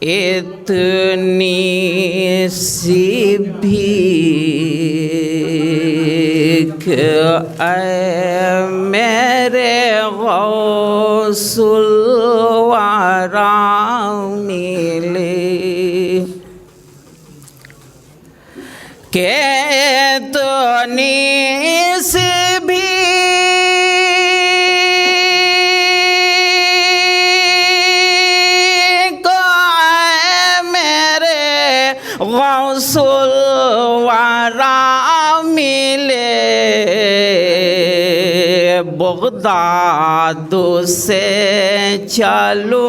इतनी सी भीख ऐ मेरे गौसुल वारा मिले के इतनी सी गौसुल वारा मिले बगदाद से चलो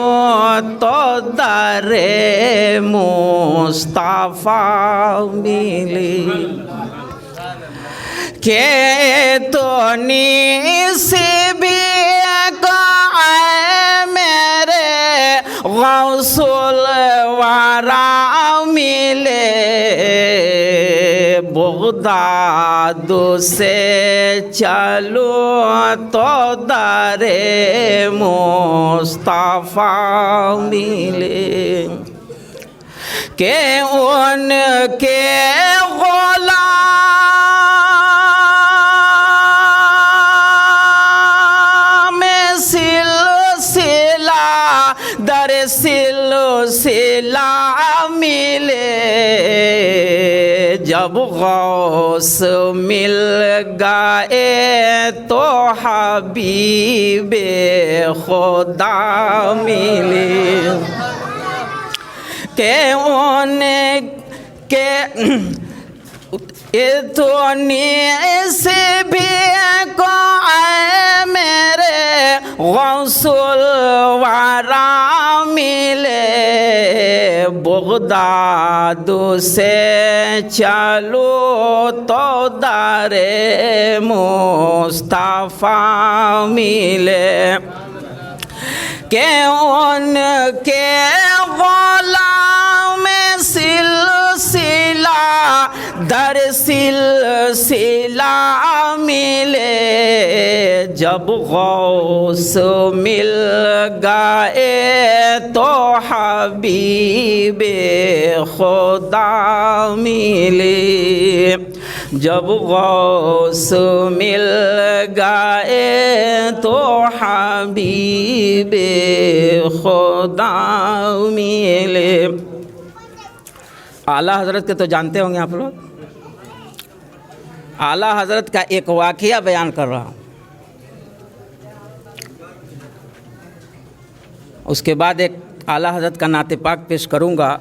तो दरे मुस्तफा मिले के तो सी भी मेरे गौसुल वारा मिले बगदाद से चलो तो दरे मुस्तफा मिले के उनके गुलाम सिलसिला दर सिलसिला मिले जब गौस मिल गए तो हबीबे खुदा मिले के उनके इतनी से भी को मेरे गौसुल वारा मिले बगदाद से चलो तो दरे मुस्तफा मिले के उनके गुलाम सिलसिला दर सिलसिला मिले जब गौस मिल गए तो हबीबे खुदा मिले जब गौस मिल गए तो हबीबे खुदा मिले। आला हज़रत के तो जानते होंगे आप लोग। आला हज़रत का एक वाक़या बयान कर रहा हूँ, उसके बाद एक आला हज़रत का नाते पाक पेश करूँगा।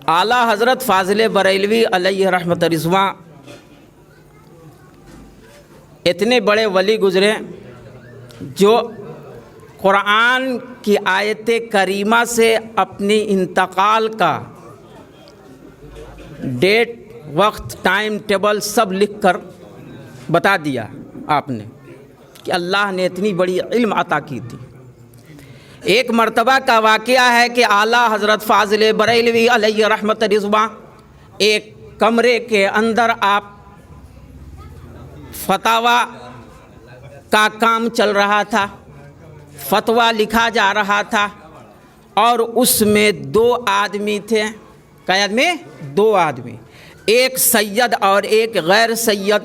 आला हज़रत फ़ाज़िल बरेलवी अलैहि रहमत रिज़वा इतने बड़े वली गुज़रे जो कुरान की आयत करीमा से अपनी इंतकाल का डेट, वक्त, टाइम टेबल सब लिख कर बता दिया आपने कि अल्लाह ने इतनी बड़ी इल्म अता की थी। एक मर्तबा का वाक़या है कि आला हज़रत फ़ाज़िल बरेलवी अलैहि रहमत रिज़वा एक कमरे के अंदर आप फतावा का काम चल रहा था, फतवा लिखा जा रहा था और उसमें दो आदमी थे। क्या आदमी? दो आदमी, एक सैयद और एक गैर सैयद।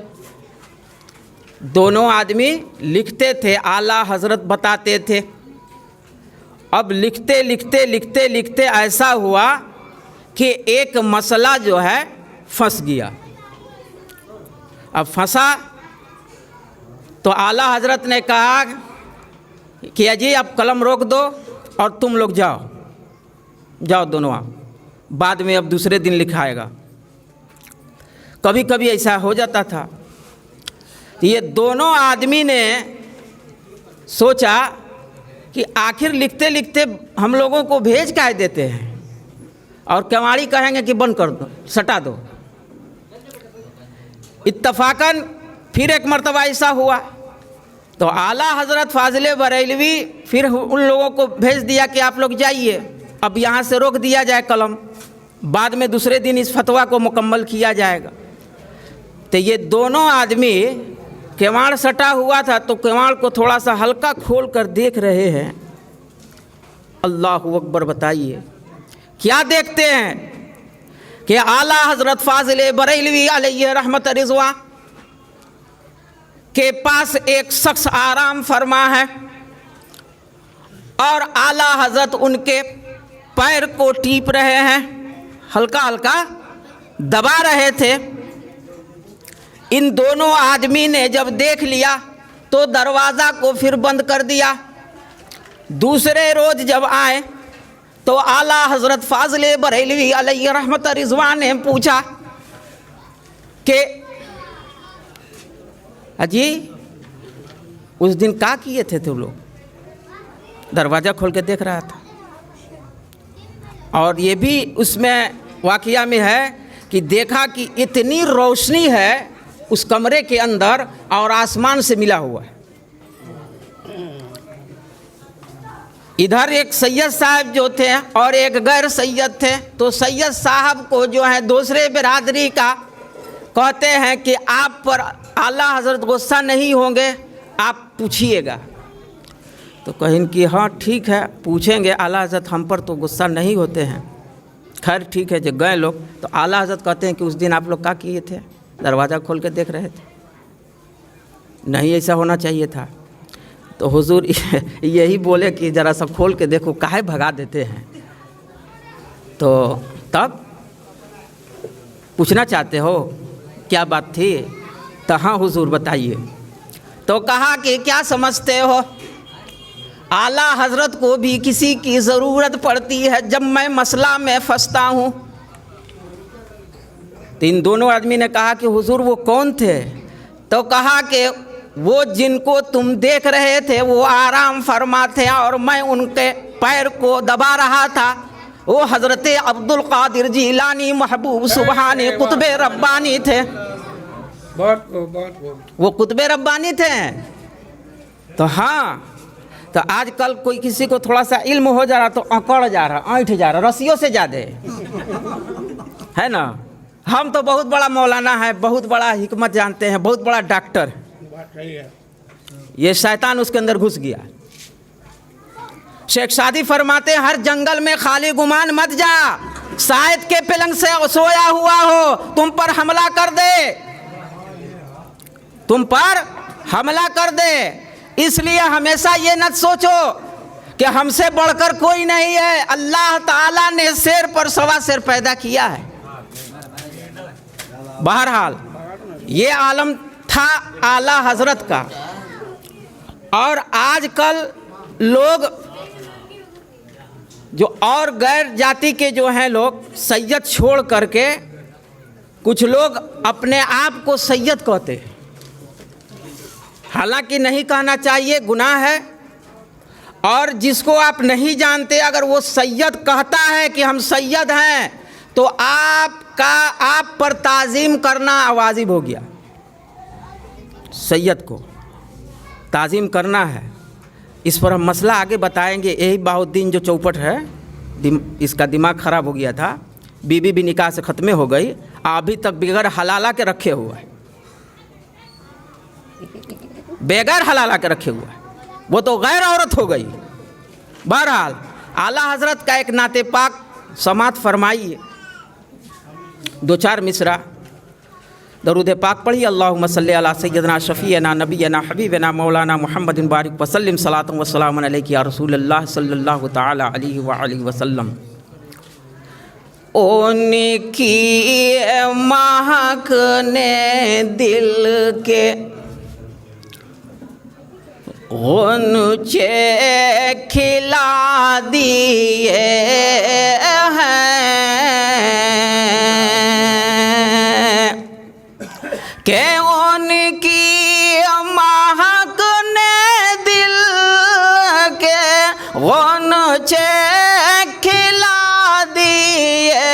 दोनों आदमी लिखते थे, आला हज़रत बताते थे। अब लिखते लिखते लिखते लिखते ऐसा हुआ कि एक मसला जो है फंस गया। अब फंसा तो आला हज़रत ने कहा कि अजी आप कलम रोक दो और तुम लोग जाओ जाओ दोनों, आप बाद में अब दूसरे दिन लिखाएगा। कभी कभी ऐसा हो जाता था। ये दोनों आदमी ने सोचा कि आखिर लिखते लिखते हम लोगों को भेज काहे देते हैं और केवाड़ी कहेंगे कि बंद कर दो, सटा दो। इत्तफाकन फिर एक मर्तबा ऐसा हुआ तो आला हज़रत फ़ाज़िल बरेलवी फिर उन लोगों को भेज दिया कि आप लोग जाइए, अब यहाँ से रोक दिया जाए कलम, बाद में दूसरे दिन इस फतवा को मुकम्मल किया जाएगा। तो ये दोनों आदमी केवाड़ सटा हुआ था तो केवाड़ को थोड़ा सा हल्का खोल कर देख रहे हैं अल्लाहु अकबर। बताइए क्या देखते हैं कि आला हजरत फाजिल बरेलवी अलैहि रहमत रिज़वा के पास एक शख्स आराम फरमा है और आला हजरत उनके पैर को टीप रहे हैं, हल्का हल्का दबा रहे थे। इन दोनों आदमी ने जब देख लिया तो दरवाज़ा को फिर बंद कर दिया। दूसरे रोज़ जब आए तो आला हजरत फाजिल बरेलवी अलैहि रहमत रिज़वा ने पूछा कि अजी उस दिन क्या किए थे तुम लोग? दरवाज़ा खोल के देख रहा था। और ये भी उसमें वाक़या में है कि देखा कि इतनी रोशनी है उस कमरे के अंदर और आसमान से मिला हुआ है। इधर एक सैयद साहब जो थे और एक गैर सैयद थे, तो सैयद साहब को जो है दूसरे बिरादरी का कहते हैं कि आप पर आला हजरत गुस्सा नहीं होंगे, आप पूछिएगा। तो कहें कि हाँ ठीक है पूछेंगे, आला हजरत हम पर तो गुस्सा नहीं होते हैं। खैर ठीक है, जब गए लोग तो आला हजरत कहते हैं कि उस दिन आप लोग क्या किए थे? दरवाज़ा खोल के देख रहे थे, नहीं ऐसा होना चाहिए था। तो हुजूर यही बोले कि ज़रा सा खोल के देखो, काहे भगा देते हैं। तो तब पूछना चाहते हो क्या बात थी? तो हाँ हुजूर बताइए। तो कहा कि क्या समझते हो, आला हजरत को भी किसी की ज़रूरत पड़ती है जब मैं मसला में फंसता हूँ। तो इन दोनों आदमी ने कहा कि हुजूर वो कौन थे? तो कहा कि वो जिनको तुम देख रहे थे वो आराम फरमा थे और मैं उनके पैर को दबा रहा था, वो हज़रत अब्दुल कादिर जिलानी महबूब सुबहानी कुतुबे रब्बानी थे। वो कुतुबे रब्बानी थे। तो हाँ, तो आजकल कोई किसी को थोड़ा सा इल्म हो जा रहा तो अकड़ जा रहा, ऐंठ जा रहा, रस्सियों से ज़्यादा है ना। हम तो बहुत बड़ा मौलाना है, बहुत बड़ा हिकमत जानते हैं, बहुत बड़ा डॉक्टर। ये शैतान उसके अंदर घुस गया। शेख सादी फरमाते हैं हर जंगल में खाली गुमान मत जा, शायद के पलंग से सोया हुआ हो तुम पर हमला कर दे, तुम पर हमला कर दे। इसलिए हमेशा ये न सोचो कि हमसे बढ़कर कोई नहीं है। अल्लाह ताला ने शेर पर सवा शेर पैदा किया है। बहरहाल ये आलम था आला हजरत का। और आजकल लोग जो और गैर जाति के जो हैं लोग, सैयद छोड़ करके कुछ लोग अपने आप को सैयद कहते हैं। हालांकि नहीं कहना चाहिए, गुनाह है। और जिसको आप नहीं जानते अगर वो सैयद कहता है कि हम सैयद हैं तो आप पर ताज़ीम करना वाजिब हो गया। सैयद को ताज़ीम करना है। इस पर हम मसला आगे बताएंगे। यही बाहुद्दीन जो चौपट है, इसका दिमाग ख़राब हो गया था, बीबी भी निकाह से ख़त्म हो गई, अभी तक बगैर हलाला के रखे हुआ है, बगैर हलाला के रखे हुआ है, वो तो गैर औरत हो गई। बहरहाल आला हजरत का एक नाते पाक समात फरमाइए, दो चार मिसरा दरूद पाक पढ़िए। अल्लाहुम्मा सल्ली अला सय्यदना शफ़ीना नबीना हबीबना मौलाना मुहम्मदिन बारिक वसल्लम सलातु व सलामुन अलैका या रसूलल्लाह सल्लल्लाहु तआला अलैहि व आलिहि वसल्लम। उनकी महक ने दिल के ग़ुंचे खिला दिए हैं कि उनकी महक ने दिल के ग़ुंचे खिला दिए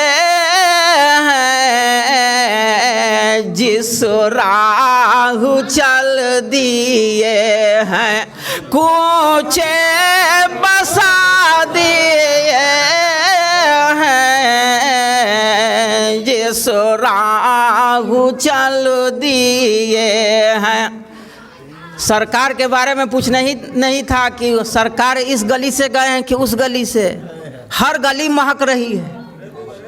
हैं, जिस राह चल दिए हैं कूचे बसा दिए हैं, जिस राह चल दिए हैं सरकार के बारे में पूछना ही नहीं था कि सरकार इस गली से गए हैं कि उस गली से, हर गली महक रही है।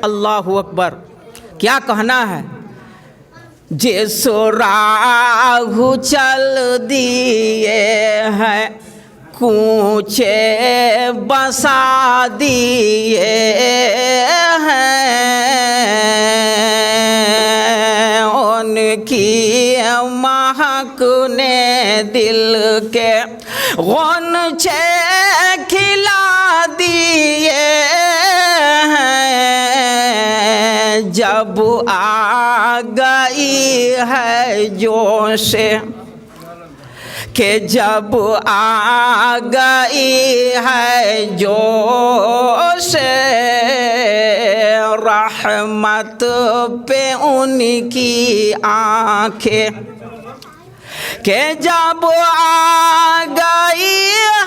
अल्लाहु अकबर। क्या कहना है, जिसो राहु चल दिए हैं कूचे बसा दिए हैं, उनकी महक ने दिल के गुनचे खिला दिए हैं, जब आ गई है जोश के जब आ गई है जोश रहमत पे उनकी आंखें, के जब आ गई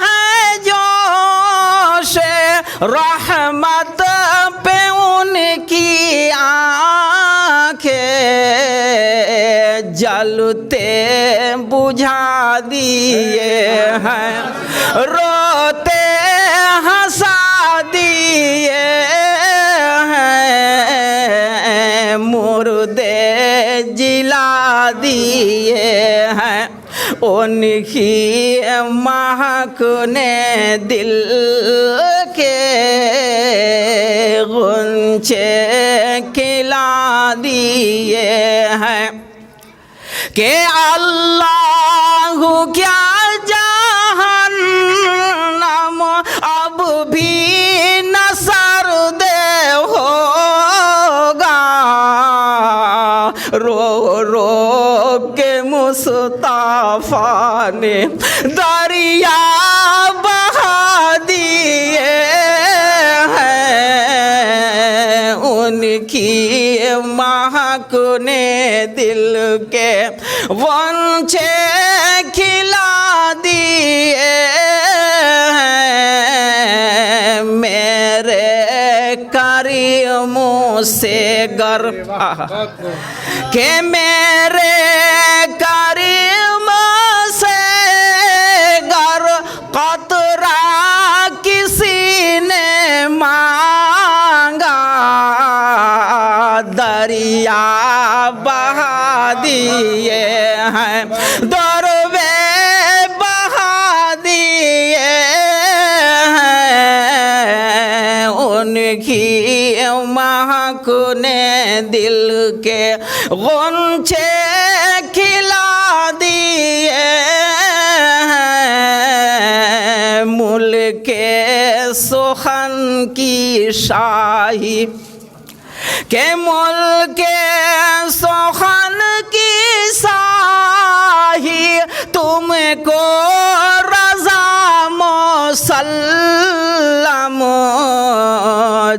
है जोश रहमत पे उनकी आंखें, जलते बुझा दिए हैं, रोते हंसा दिए हैं, मुर्दे जिला दिए हैं, उनकी महक ने दिल के गुंचे खिला दिए हैं, के अल्लाह क्या जहन्नम अब भी न सर्द होगा, रो रो के मुस्तफा ने दरिया बहा दिए हैं, उनकी महक ने दिल के वंचे खिला दिए हैं, मेरे करीमों से गर के मेरे करीम से गर कतरा किसी ने मांगा, दरिया बहा दिए हैं, दरवे बहा दिए हैं, उनकी महक ने दिल के गुंचे खिला दिए हैं, मुल्के सुखन की शाही के मुल्के सुखन की शाही, तुमको रज़ा मुसल्लम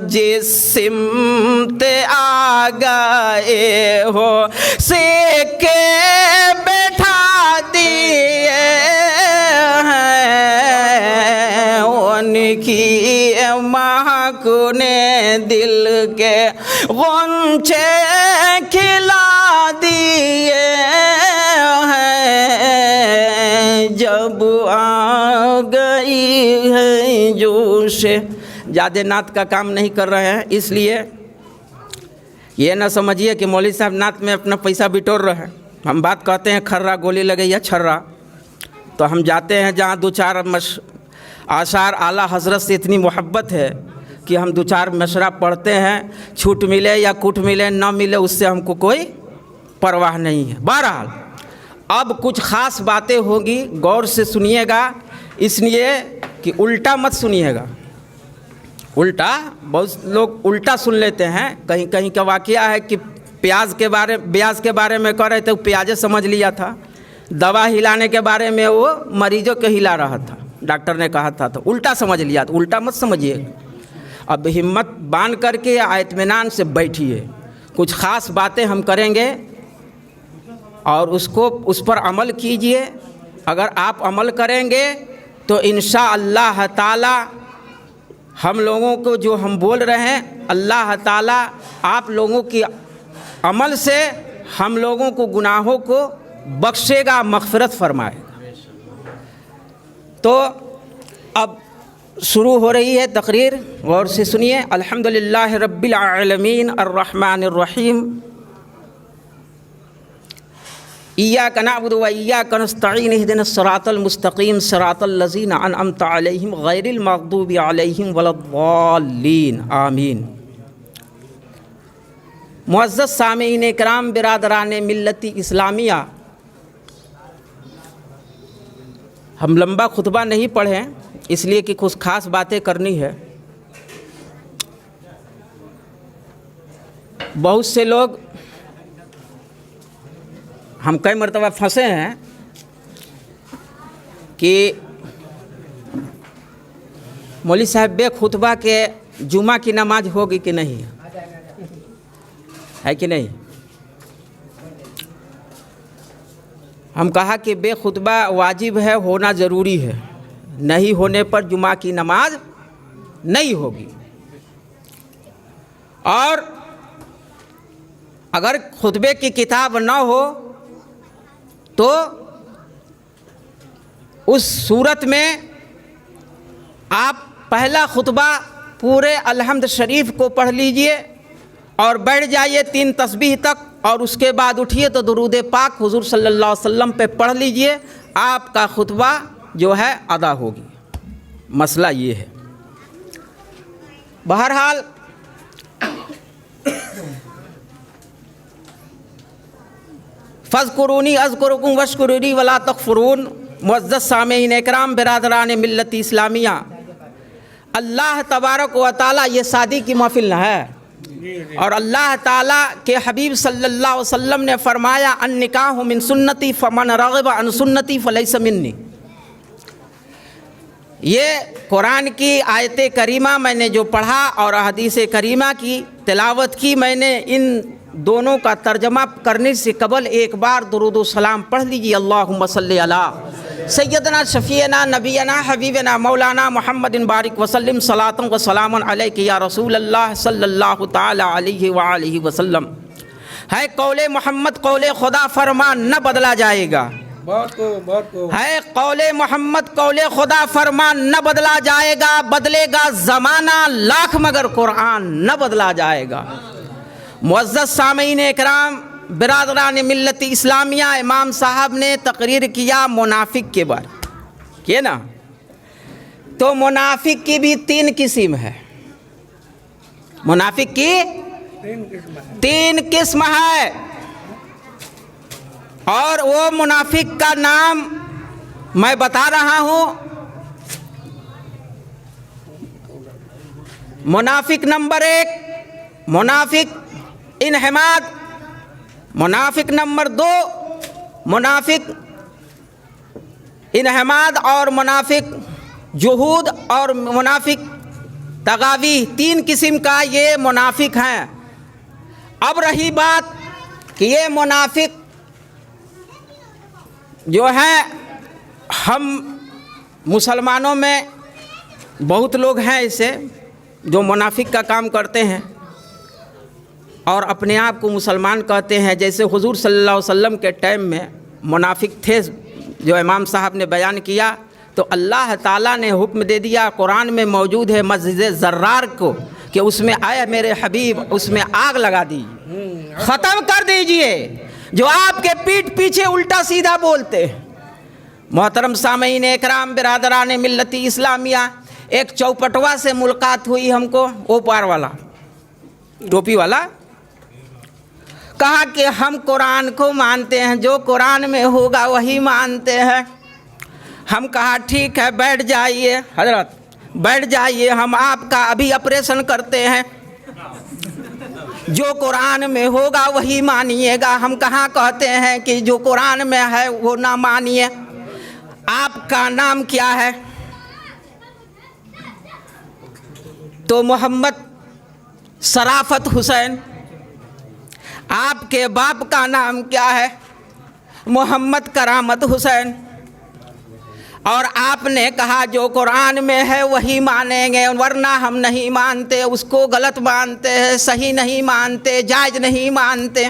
जिस सिमत आ गए हो सिक्के बैठा दिए हैं, उनकी महक ने दिल के गुंचे खिला दिए हैं, जब आ गई है जोश। ज़्यादा नात का काम नहीं कर रहे हैं, इसलिए ये ना समझिए कि मौलवी साहब नात में अपना पैसा बिटोर रहे हैं। हम बात कहते हैं खर्रा गोली लगे या छर्रा, तो हम जाते हैं जहाँ दो चार आशार आला हजरत से इतनी मोहब्बत है कि हम दो चार मशरा पढ़ते हैं, छूट मिले या कूट मिले न मिले उससे हमको कोई परवाह नहीं है। बहरहाल अब कुछ ख़ास बातें होंगी, गौर से सुनिएगा, इसलिए कि उल्टा मत सुनिएगा। उल्टा बहुत लोग उल्टा सुन लेते हैं। कहीं कहीं का वाक़या है कि ब्याज के बारे में कह रहे थे, प्याजे समझ लिया था। दवा हिलाने के बारे में वो मरीजों के हिला रहा था, डॉक्टर ने कहा था, तो उल्टा समझ लिया। तो उल्टा मत समझिए, अब हिम्मत बांध करके या इत्मीनान से बैठिए। कुछ ख़ास बातें हम करेंगे और उस पर अमल कीजिए। अगर आप अमल करेंगे तो इंशाअल्लाह ताला हम लोगों को जो हम बोल रहे हैं, अल्लाह ताला आप लोगों की अमल से हम लोगों को गुनाहों को बख्शेगा, मग़फ़िरत फरमाएगा। तो अब शुरू हो रही है तकरीर, गौर से सुनिए। अल्हम्दुलिल्लाह रब्बिल आलमीन अर्रहमानिर रहीम इय्याका नअबुदु व इय्याका नस्तईन इहदिनस सिरातल मुस्तकीम सिरातल लज़ीना अनअमता अलैहिम गैरिल मग़दूबि अलैहिम वलद्दाल्लीन आमीन। मुअज़्ज़ज़ सामीईन किराम, बिरादरान मिल्लती इस्लामिया, हम लंबा खुतबा नहीं पढ़े इसलिए कि कुछ खास बातें करनी है। बहुत से लोग हम कई मरतबा फंसे हैं कि मौलवी साहब बेखुतबा के जुमा की नमाज होगी कि नहीं, है कि नहीं। हम कहा कि बेखुतबा वाजिब है, होना ज़रूरी है, नहीं होने पर जुमा की नमाज नहीं होगी। और अगर खुतबे की किताब न हो तो उस सूरत में आप पहला खुतबा पूरे अलहम्द शरीफ को पढ़ लीजिए और बैठ जाइए 3 तस्बीह तक, और उसके बाद उठिए तो दुरूद पाक हुजूर सल्लल्लाहु अलैहि वसल्लम पे पढ़ लीजिए, आपका खुतबा जो है अदा होगी। मसला ये है। बहरहाल फ़ज़्कुरूनी अज़्कुरुकुम वश्कुरूनी वला तकफ़ुरून। मुअज़्ज़ज़ सामीईन इकराम, बिरादरान मिल्लत इस्लामिया, अल्लाह तबारक व तआला, ये शादी की महफ़िल न है, और अल्लाह ताला के हबीब सल्लल्लाहु अलैहि वसल्लम ने फरमाया अन निकाहु मिन सुन्नती फमन रग़िब अन सुन्नती फ़लैसा मिन्नी। ये कुरान की आयत करीमा मैंने जो पढ़ा और हदीस करीमा की तिलावत की, मैंने इन दोनों का तर्जमा करने से कबल एक बार दुरूद व सलाम पढ़ लीजिए। अल्लाहुम्मा सल्ली अला सय्यदना शफ़ीना नबीना हबीबना मौलाना मुहम्मदिन बारिक वसल्लम सलातन व सलामन अलैका या रसूल अल्लाह सल्लल्लाहु ताला अलैहि व आलिहि वसल्लम। है कौले मोहम्मद कौले खुदा, फरमान न बदला जाएगा। है कौले मोहम्मद कौले खुदा, फरमान न बदला जाएगा। बदलेगा ज़माना लाख मगर कुरान न बदला जाएगा। मुअज़्ज़ज़ सामीईन इकराम, बिरादरान मिल्लत इस्लामिया, इमाम साहब ने तकरीर किया मुनाफिक के बारे, किए ना। तो मुनाफिक की भी 3 किस्म है। मुनाफिक की 3 किस्म है, और वो मुनाफिक का नाम मैं बता रहा हूँ। मुनाफिक नंबर 1 मुनाफिक इन्हिमाद, मुनाफिक नंबर 2 मुनाफिक इन्हिमाद, और मुनाफिक जुहूद, और मुनाफिक तगावी। 3 किस्म का ये मुनाफिक हैं। अब रही बात कि ये मुनाफिक जो है, हम मुसलमानों में बहुत लोग हैं ऐसे जो मुनाफिक का काम करते हैं और अपने आप को मुसलमान कहते हैं। जैसे हुजूर सल्लल्लाहु अलैहि वसल्लम के टाइम में मुनाफिक थे, जो इमाम साहब ने बयान किया, तो अल्लाह ताला ने हुक्म दे दिया, कुरान में मौजूद है, मस्जिद ज़र्रार को, कि उसमें आए मेरे हबीब, उसमें आग लगा दीजिए, ख़त्म कर दीजिए जो आपके पीठ पीछे उल्टा सीधा बोलते हैं। मोहतरम सामीईन इकराम, बिरादरान मिल्लती इस्लामिया, एक चौपटवा से मुलाकात हुई हमको, वो पार वाला टोपी वाला, कहा कि हम कुरान को मानते हैं, जो कुरान में होगा वही मानते हैं। हम कहा ठीक है, बैठ जाइए हजरत, बैठ जाइए, हम आपका अभी ऑपरेशन करते हैं, जो कुरान में होगा वही मानिएगा। हम कहाँ कहते हैं कि जो कुरान में है वो ना मानिए। आपका नाम क्या है? तो मोहम्मद शराफत हुसैन। आपके बाप का नाम क्या है? मोहम्मद करामत हुसैन। और आपने कहा जो कुरान में है वही मानेंगे, वरना हम नहीं मानते, उसको गलत मानते हैं, सही नहीं मानते, जायज़ नहीं मानते।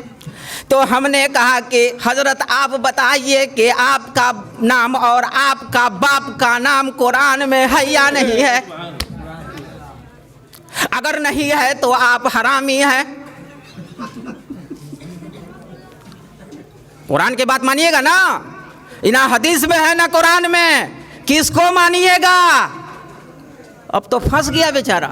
तो हमने कहा कि हज़रत आप बताइए कि आपका नाम और आपका बाप का नाम कुरान में है या नहीं है? अगर नहीं है तो आप हरामी हैं। कुरान की बात मानिएगा ना, ना हदीस में है ना कुरान में, किसको मानिएगा? अब तो फंस गया बेचारा,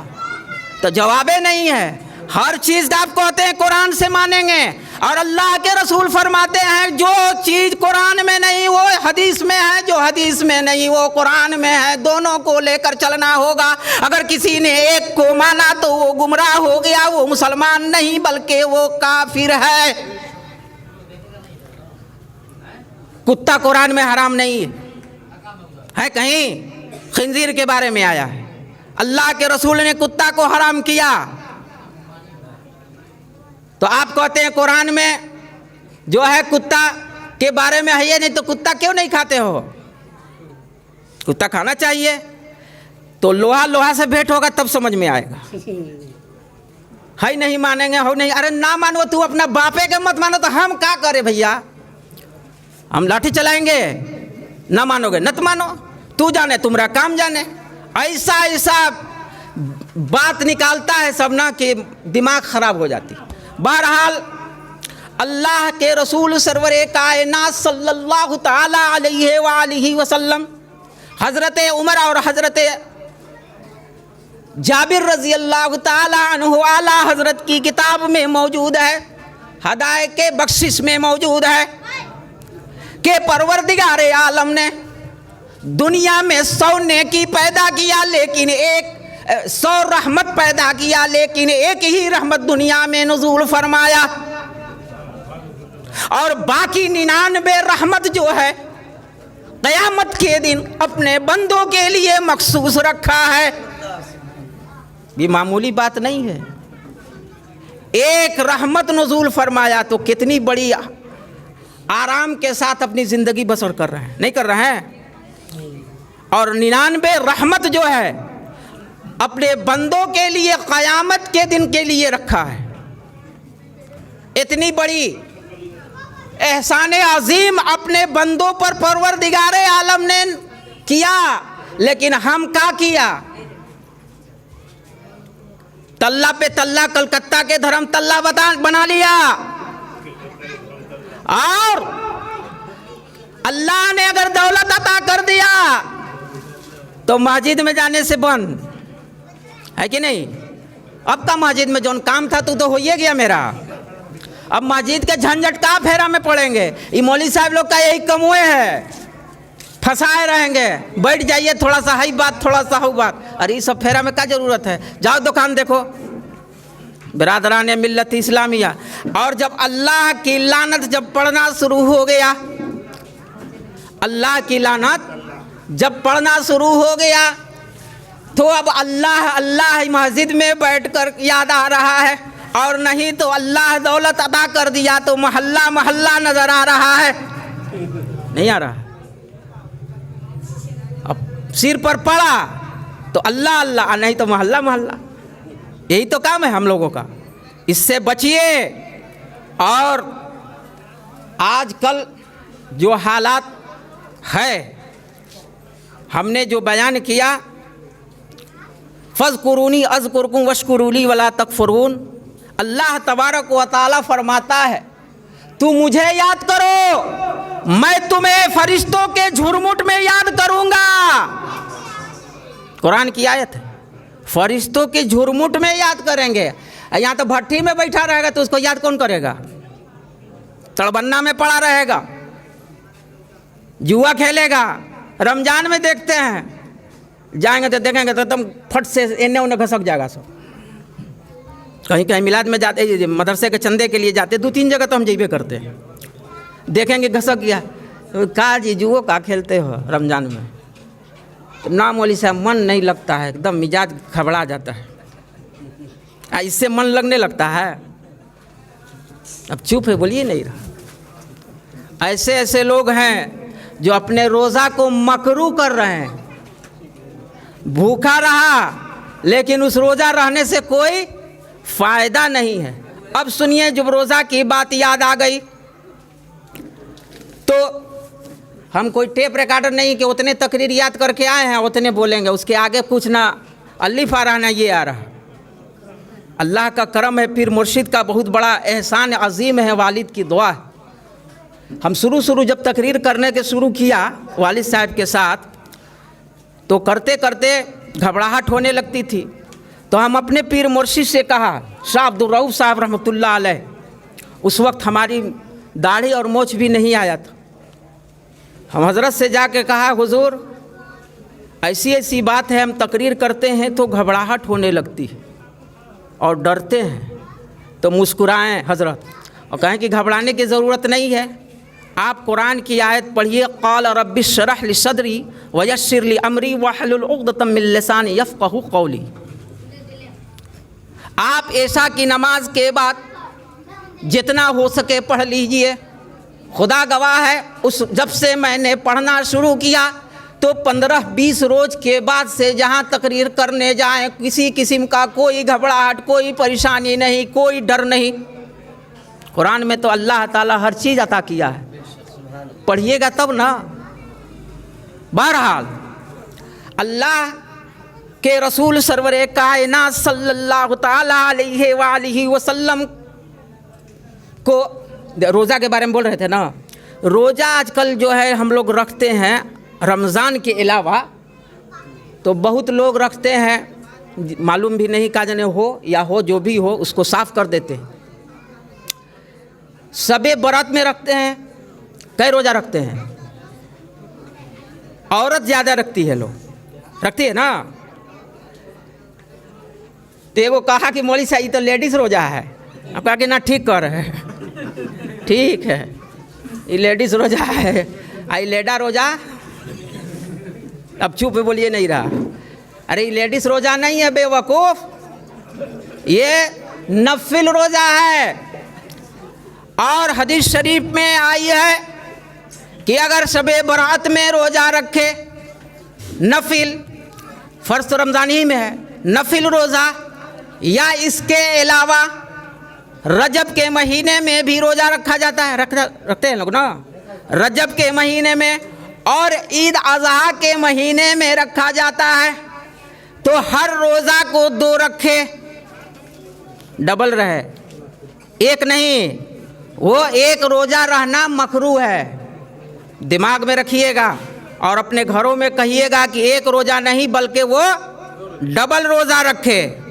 तो जवाबे नहीं है। हर चीज़ आप कहते हैं कुरान से मानेंगे, और अल्लाह के रसूल फरमाते हैं जो चीज़ कुरान में नहीं वो हदीस में है, जो हदीस में नहीं वो कुरान में है। दोनों को लेकर चलना होगा। अगर किसी ने एक को माना तो वो गुमराह हो गया, वो मुसलमान नहीं बल्कि वो काफिर है। कुत्ता कुरान में हराम नहीं है, कहीं खिंजीर के बारे में आया है। अल्लाह के रसूल ने कुत्ता को हराम किया, तो आप कहते हैं कुरान में जो है कुत्ता के बारे में है ये नहीं, तो कुत्ता क्यों नहीं खाते हो? कुत्ता खाना चाहिए। तो लोहा लोहा से भेंट होगा तब समझ में आएगा। है नहीं मानेंगे, हो नहीं, अरे ना मानो तू अपना बापे के मत मानो तो हम क्या करें भैया? हम लाठी चलाएंगे? ना मानोगे नत मानो, तू जाने तुम्हारा काम जाने। ऐसा ऐसा बात निकालता है सब ना कि दिमाग खराब हो जाती। बहरहाल अल्लाह के रसूल सरवरे कायनात सल्लल्लाहु ताला अलैहि वसल्लम हज़रत उमर और हज़रत जाबिर रज़ी अल्लाह ताला अन्हु आला हज़रत की किताब में मौजूद है, हदायत के बख्शिश में मौजूद है कि परवरदिगार आलम ने दुनिया में 100 नेकी पैदा किया, लेकिन 100 रहमत पैदा किया, लेकिन एक ही रहमत दुनिया में नुज़ूल फरमाया, और बाकी 99 रहमत जो है क़यामत के दिन अपने बंदों के लिए मखसूस रखा है। ये मामूली बात नहीं है। एक रहमत नुज़ूल फरमाया तो कितनी बड़ी आराम के साथ अपनी ज़िंदगी बसर कर रहे हैं, नहीं कर रहे हैं? और 99 रहमत जो है अपने बंदों के लिए क़यामत के दिन के लिए रखा है। इतनी बड़ी एहसान अजीम अपने बंदों पर परवरदिगारे आलम ने किया, लेकिन हम क्या किया? तल्ला पे तल्ला कलकत्ता के धर्म तल्ला बना लिया, और अल्लाह ने अगर दौलत अता कर दिया तो मस्जिद में जाने से बंद है कि नहीं? अब का मस्जिद में जौन काम था तो हो ही गया मेरा। अब मस्जिद के झंझट का फेरा में पड़ेंगे? ये मौलवी साहब लोग का यही कमुए है, फंसाए रहेंगे। बैठ जाइए, थोड़ा सा है बात, थोड़ा सा हो बात। अरे ये सब फेरा में क्या ज़रूरत है? जाओ दुकान देखो, बिरादरान मिल्लत इस्लामिया। और जब अल्लाह की लानत जब पढ़ना शुरू हो गया, अल्लाह की लानत जब पढ़ना शुरू हो गया तो अब अल्लाह अल्लाह मस्जिद में बैठकर याद आ रहा है, और नहीं तो अल्लाह दौलत अदा कर दिया तो मोहल्ला मोहल्ला नजर आ रहा है, नहीं आ रहा? अब सिर पर पड़ा तो अल्लाह अल्लाह, नहीं तो मोहल्ला मोहल्ला। यही तो काम है हम लोगों का। इससे बचिए। और आजकल जो हालात है, हमने जो बयान किया, फ़ज़्कुरूनी अज़्कुरुकुम वश्कुरूली वला तकफ़ुरून, अल्लाह तबारक व तआला फरमाता है तू मुझे याद करो, मैं तुम्हें फरिश्तों के झुरमुट में याद करूँगा। कुरान की आयत है, फरिश्तों के झुरमुट में याद करेंगे। यहाँ तो भट्टी में बैठा रहेगा तो उसको याद कौन करेगा? तड़बन्ना में पड़ा रहेगा, जुआ खेलेगा। रमजान में देखते हैं, जाएंगे तो देखेंगे तो एकदम फट से इन्हें उन्हें घसक जाएगा सब। कहीं कहीं मिलाद में जाते, मदरसे के चंदे के लिए जाते, 2-3 जगह तो हम जइबे करते हैं, देखेंगे घसक गया। का जी जुओ का खेलते हो रमजान में? तो ना मौलवी साहब मन नहीं लगता है, एकदम मिजाज घबरा जाता है। इससे मन लगने लगता है। अब चुप है, बोलिए नहीं रहा। ऐसे ऐसे लोग हैं जो अपने रोज़ा को मकरू कर रहे हैं। भूखा रहा लेकिन उस रोज़ा रहने से कोई फ़ायदा नहीं है। अब सुनिए, जब रोज़ा की बात याद आ गई तो हम कोई टेप रिकॉर्डर नहीं कि उतने तकरीर याद करके आए हैं उतने बोलेंगे, उसके आगे कुछ ना अलिफ आ रहा ना ये आ रहा। अल्लाह का करम है, पीर मुर्शिद का बहुत बड़ा एहसान अजीम है, वालिद की दुआ है। हम शुरू जब तकरीर करने के शुरू किया वालिद साहब के साथ तो करते करते घबराहट होने लगती थी। तो हम अपने पीर मुर्शिद से कहा, शाह अब्दुल रऊफ साहब रहमतुल्लाह अलैह, उस वक्त हमारी दाढ़ी और मोछ भी नहीं आया था। हम हज़रत से जाके कहा, हुजूर ऐसी ऐसी बात है, हम तकरीर करते हैं तो घबराहट होने लगती है और डरते हैं। तो मुस्कुराएं हज़रत और कहें कि घबराने की ज़रूरत नहीं है, आप कुरान की आयत पढ़िए, क़ाल रब्बि इश्रह ली सदरी व यस्सिर ली अमरी वहलुल उक़दतम मिन लिसानी यफ़क़हू क़ौली। आप ऐशा की नमाज के बाद जितना हो सके पढ़ लीजिए। खुदा गवाह है, उस जब से मैंने पढ़ना शुरू किया तो 15-20 रोज़ के बाद से जहाँ तकरीर करने जाएं किसी किस्म का कोई घबराहट, कोई परेशानी नहीं, कोई डर नहीं। कुरान में तो अल्लाह ताला हर चीज़ अता किया है, पढ़िएगा तब ना। बहरहाल अल्लाह के रसूल सरवरे कायनात सल्लल्लाहु ताला अलैहि वसल्लम को रोज़ा के बारे में बोल रहे थे ना। रोज़ा आजकल जो है हम लोग रखते हैं रमज़ान के अलावा, तो बहुत लोग रखते हैं, मालूम भी नहीं का जाने हो या हो, जो भी हो उसको साफ़ कर देते हैं। सबे बरात में रखते हैं, कई रोज़ा रखते हैं। औरत ज़्यादा रखती है, लोग रखती है ना। तो एगो कहा कि मौली साहब ये तो लेडीज़ रोज़ा है, अब कहा कि ना ठीक कर रहे हैं, ठीक है ये लेडीज़ रोज़ा है, आई लेडा रोज़ा। अब चुप बोलिए नहीं रहा, अरे ये लेडीज़ रोज़ा नहीं है बेवकूफ़, ये नफिल रोज़ा है। और हदीस शरीफ में आई है कि अगर शबे बरात में रोज़ा रखे, नफिल, फ़र्ज़ तो रमज़ान ही में है, नफिल रोज़ा, या इसके अलावा रजब के महीने में भी रोज़ा रखा जाता है, रखते हैं लोग ना, रजब के महीने में और ईद अज़हा के महीने में रखा जाता है। तो हर रोज़ा को 2 रखे, डबल रहे, एक नहीं। वो एक रोज़ा रहना मकरूह है, दिमाग में रखिएगा और अपने घरों में कहिएगा कि एक रोज़ा नहीं बल्कि वो डबल रोज़ा रखे।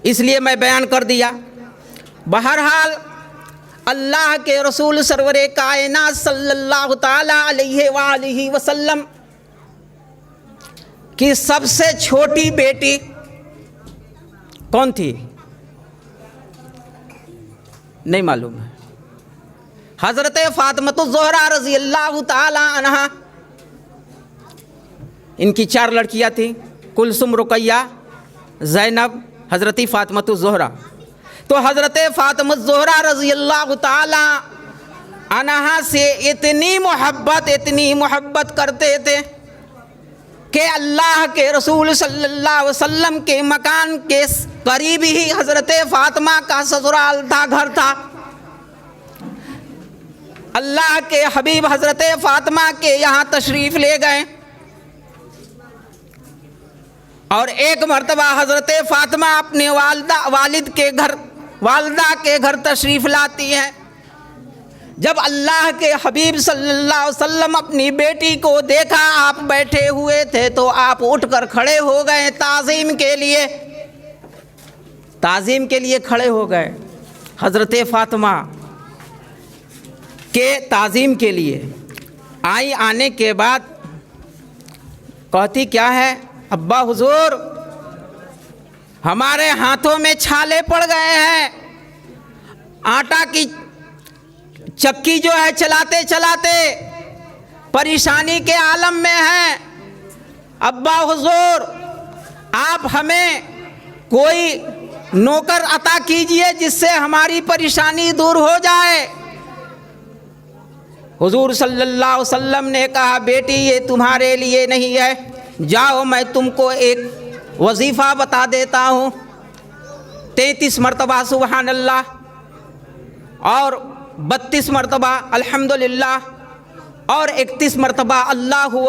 इसलिए मैं बयान कर दिया। बहरहाल अल्लाह के रसूल सरवरे कायनात सल्लल्लाहु ताला अलैहि वसल्लम की सबसे छोटी बेटी कौन थी? नहीं मालूम है। हज़रत फ़ातिमा ज़ोहरा रज़ी अल्लाह ताला अन्हा, इनकी 4 लड़कियां थीं, कुलसुम, रुकैया, ज़ैनब, हज़रत फ़ातिमा ज़ोहरा। तो हज़रत फ़ातिमा ज़ोहरा रज़ी अल्लाह ताला अन्हा से इतनी मोहब्बत करते थे कि अल्लाह के रसूल सल्लल्लाहु अलैहि वसल्लम के मकान के करीब ही हज़रत फ़ातिमा का ससुराल था, घर था। अल्लाह के हबीब हज़रत फ़ातिमा के यहाँ तशरीफ़ ले गए और एक मरतबा हज़रत फ़ातिमा अपने वालिदा के घर तशरीफ़ लाती हैं। जब अल्लाह के हबीब सल्लल्लाहु अलैहि वसल्लम अपनी बेटी को देखा, आप बैठे हुए थे तो आप उठकर खड़े हो गए, ताज़ीम के लिए खड़े हो गए। हज़रत फ़ातिमा के ताज़ीम के लिए आई। आने के बाद कहती क्या है, अब्बा हुजूर हमारे हाथों में छाले पड़ गए हैं, आटा की चक्की जो है चलाते चलाते परेशानी के आलम में है। अब्बा हुजूर आप हमें कोई नौकर अता कीजिए जिससे हमारी परेशानी दूर हो जाए। हुजूर सल्लल्लाहु अलैहि वसल्लम ने कहा, बेटी ये तुम्हारे लिए नहीं है, जाओ मैं तुमको एक वजीफ़ा बता देता हूँ, 33 मरतबा सुबहान अल्लाह और 32 मरतबा अल्हम्दुलिल्लाह और 31 मरतबा अल्लाहु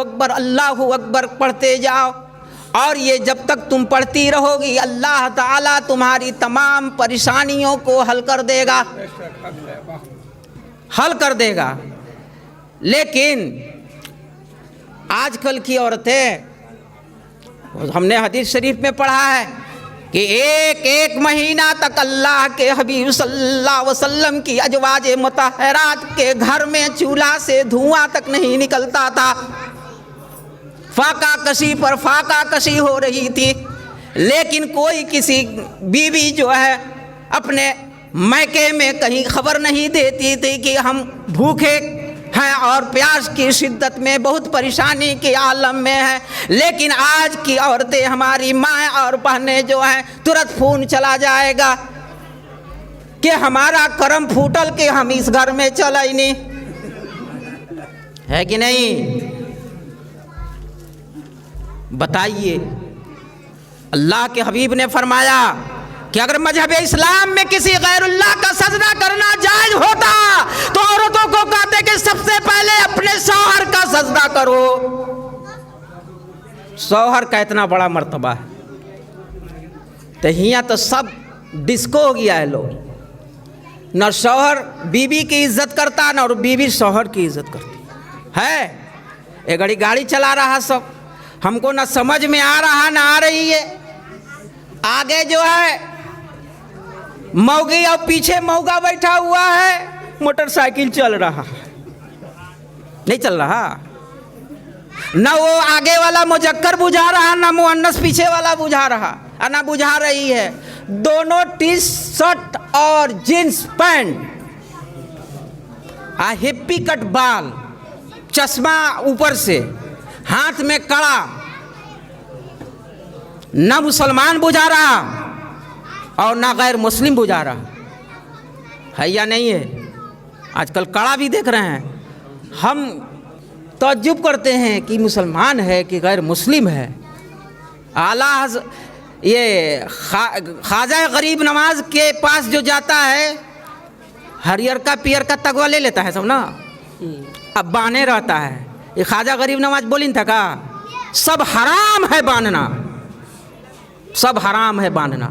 अकबर पढ़ते जाओ। और ये जब तक तुम पढ़ती रहोगी अल्लाह ताला तुम्हारी तमाम परेशानियों को हल कर देगा। लेकिन आजकल की औरतें, हमने हदीस शरीफ में पढ़ा है कि एक महीना तक अल्लाह के हबीब सल्लल्लाहु अलैहि वसल्लम की अजवाजे मुतहरात के घर में चूल्हा से धुआं तक नहीं निकलता था। फाका कशी पर फाका कशी हो रही थी, लेकिन कोई किसी बीवी जो है अपने मैके में कहीं खबर नहीं देती थी कि हम भूखे हैं और प्यास की शिद्दत में बहुत परेशानी के आलम में है। लेकिन आज की औरतें, हमारी माँ और बहनें जो हैं, तुरंत फोन चला जाएगा कि हमारा करम फूटल के हम इस घर में चला ही नहीं, है कि नहीं? बताइए, अल्लाह के हबीब ने फरमाया कि अगर मजहब इस्लाम में किसी गैरुल्लाह का सजदा करना जायज होता तो औरतों को कहते कि सबसे पहले अपने शौहर का सजदा करो। शौहर का इतना बड़ा मर्तबा है, तो यहाँ तो सब डिस्को हो गया है। लोग न शौहर बीवी की इज्जत करता, न बीवी शौहर की इज्जत करती है। एक घड़ी गाड़ी चला रहा सब, हमको न समझ में आ रहा न आ रही है, आगे जो है मौगी और पीछे मौगा बैठा हुआ है, मोटरसाइकिल चल रहा है, नहीं चल रहा, न वो आगे वाला मुजक्कर बुझा रहा, न मुअन्नस पीछे वाला बुझा रहा, न बुझा रही है। दोनों टी शर्ट और जींस पैंट, हिप्पी कट बाल, चश्मा ऊपर से, हाथ में कड़ा, न मुसलमान बुझा रहा और ना गैर मुस्लिम बुझा रहा है, या नहीं है? आजकल कड़ा भी देख रहे हैं, हम तअज्जुब करते हैं कि मुसलमान है कि गैर मुस्लिम है। आला ये ख्वाजा गरीब नवाज के पास जो जाता है, हरियर का पियर का तगवा ले लेता है सब ना, अब बाने रहता है। ये ख्वाजा गरीब नवाज बोली था का सब हराम है बांधना, सब हराम है बांधना,